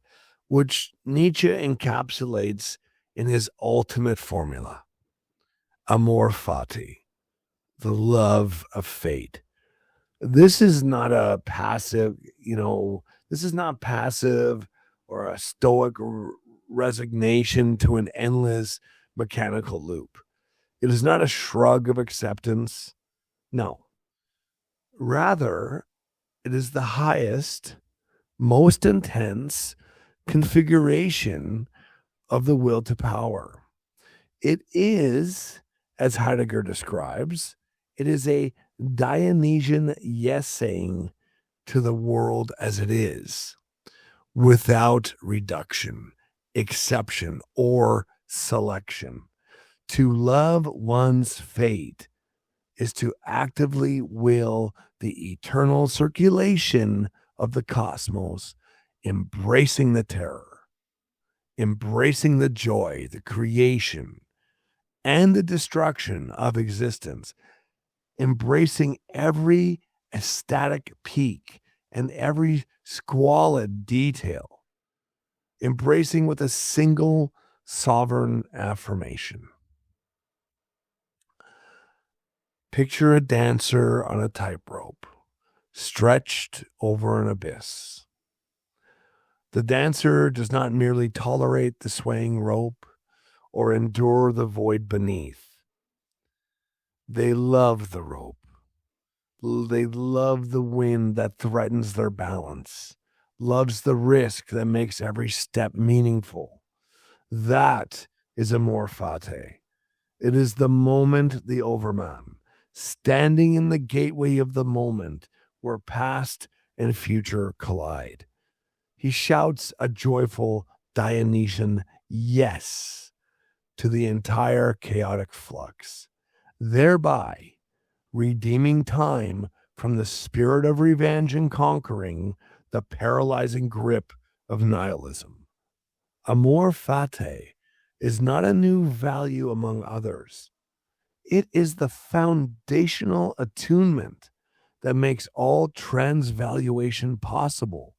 which Nietzsche encapsulates in his ultimate formula, amor fati, the love of fate. This is not a passive, this is not passive or a stoic resignation to an endless mechanical loop. It is not a shrug of acceptance. No. Rather, it is the highest, most intense configuration of the will to power. It is, as Heidegger describes, it is a Dionysian yes-saying to the world as it is, without reduction, exception, or selection. To love one's fate is to actively will the eternal circulation of the cosmos, embracing the terror, embracing the joy, the creation, and the destruction of existence, embracing every ecstatic peak and every squalid detail, embracing with a single sovereign affirmation. Picture a dancer on a tightrope, stretched over an abyss. The dancer does not merely tolerate the swaying rope or endure the void beneath. They love the rope. They love the wind that threatens their balance, loves the risk that makes every step meaningful. That is amor fati. It is the moment, the overman, standing in the gateway of the moment where past and future collide. He shouts a joyful Dionysian yes to the entire chaotic flux, thereby redeeming time from the spirit of revenge and conquering the paralyzing grip of nihilism. Amor fati is not a new value among others. It is the foundational attunement that makes all transvaluation possible.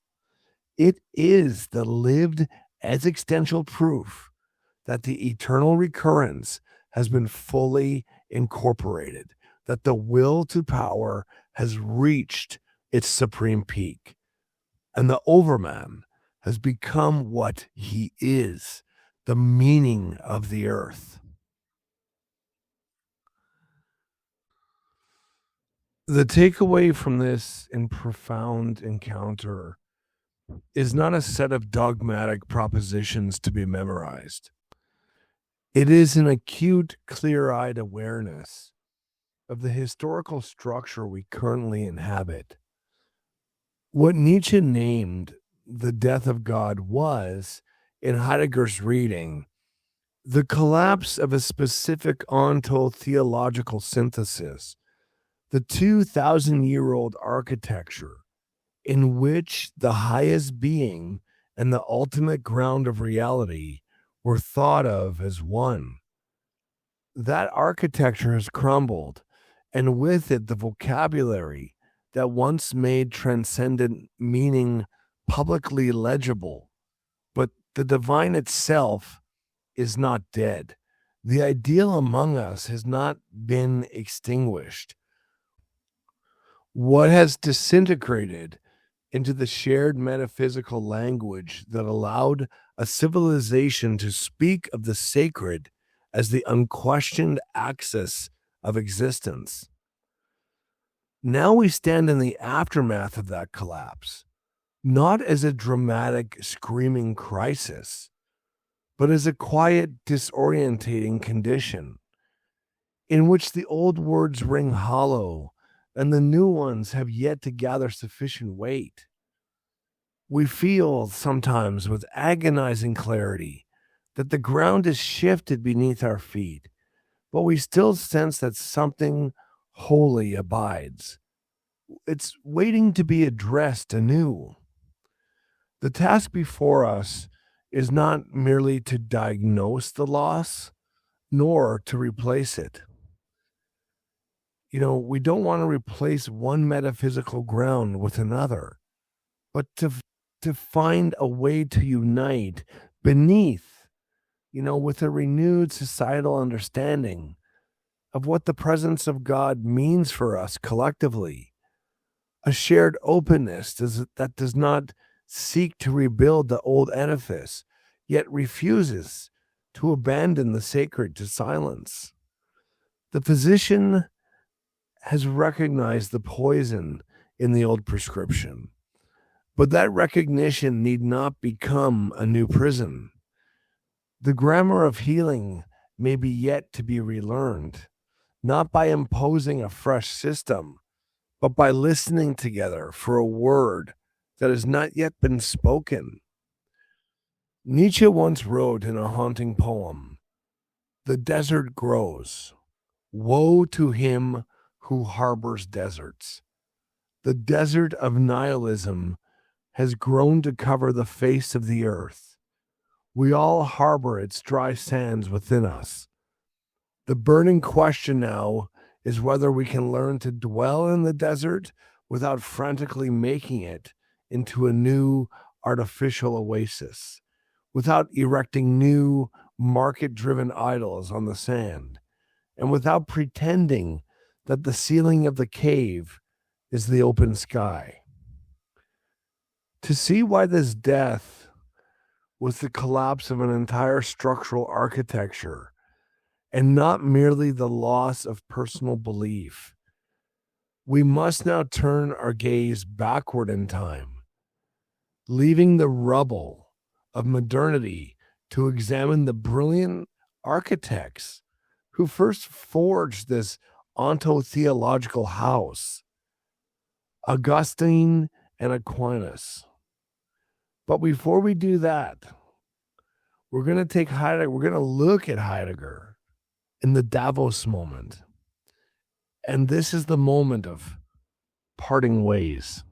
It is the lived existential proof that the eternal recurrence has been fully incorporated, that the will to power has reached its supreme peak, and the overman has become what he is, the meaning of the earth. The takeaway from this profound encounter is not a set of dogmatic propositions to be memorized. It is an acute, clear-eyed awareness of the historical structure we currently inhabit. What Nietzsche named the death of God was, in Heidegger's reading, the collapse of a specific onto-theological synthesis, The 2,000-year-old architecture in which the highest being and the ultimate ground of reality were thought of as one. That architecture has crumbled, and with it the vocabulary that once made transcendent meaning publicly legible. But the divine itself is not dead. The ideal among us has not been extinguished. What has disintegrated into the shared metaphysical language that allowed a civilization to speak of the sacred as the unquestioned axis of existence. Now we stand in the aftermath of that collapse, not as a dramatic, screaming crisis, but as a quiet, disorientating condition in which the old words ring hollow and the new ones have yet to gather sufficient weight. We feel sometimes with agonizing clarity that the ground is shifted beneath our feet, but we still sense that something holy abides. It's waiting to be addressed anew. The task before us is not merely to diagnose the loss, nor to replace it. We don't want to replace one metaphysical ground with another, but to find a way to unite beneath, with a renewed societal understanding of what the presence of God means for us collectively. A shared openness that does not seek to rebuild the old edifice, yet refuses to abandon the sacred to silence. The physician has recognized the poison in the old prescription, but that recognition need not become a new prison. The grammar of healing may be yet to be relearned, not by imposing a fresh system, but by listening together for a word that has not yet been spoken. Nietzsche once wrote in a haunting poem, "The desert grows. Woe to him who harbors deserts. The desert of nihilism has grown to cover the face of the earth. We all harbor its dry sands within us. The burning question now is whether we can learn to dwell in the desert without frantically making it into a new artificial oasis, without erecting new market-driven idols on the sand, and without pretending that the ceiling of the cave is the open sky." To see why this death was the collapse of an entire structural architecture and not merely the loss of personal belief, we must now turn our gaze backward in time, leaving the rubble of modernity to examine the brilliant architects who first forged this onto-theological house, Augustine and Aquinas. But before we do that, we're going to take Heidegger, we're going to look at Heidegger in the Davos moment. And this is the moment of parting ways.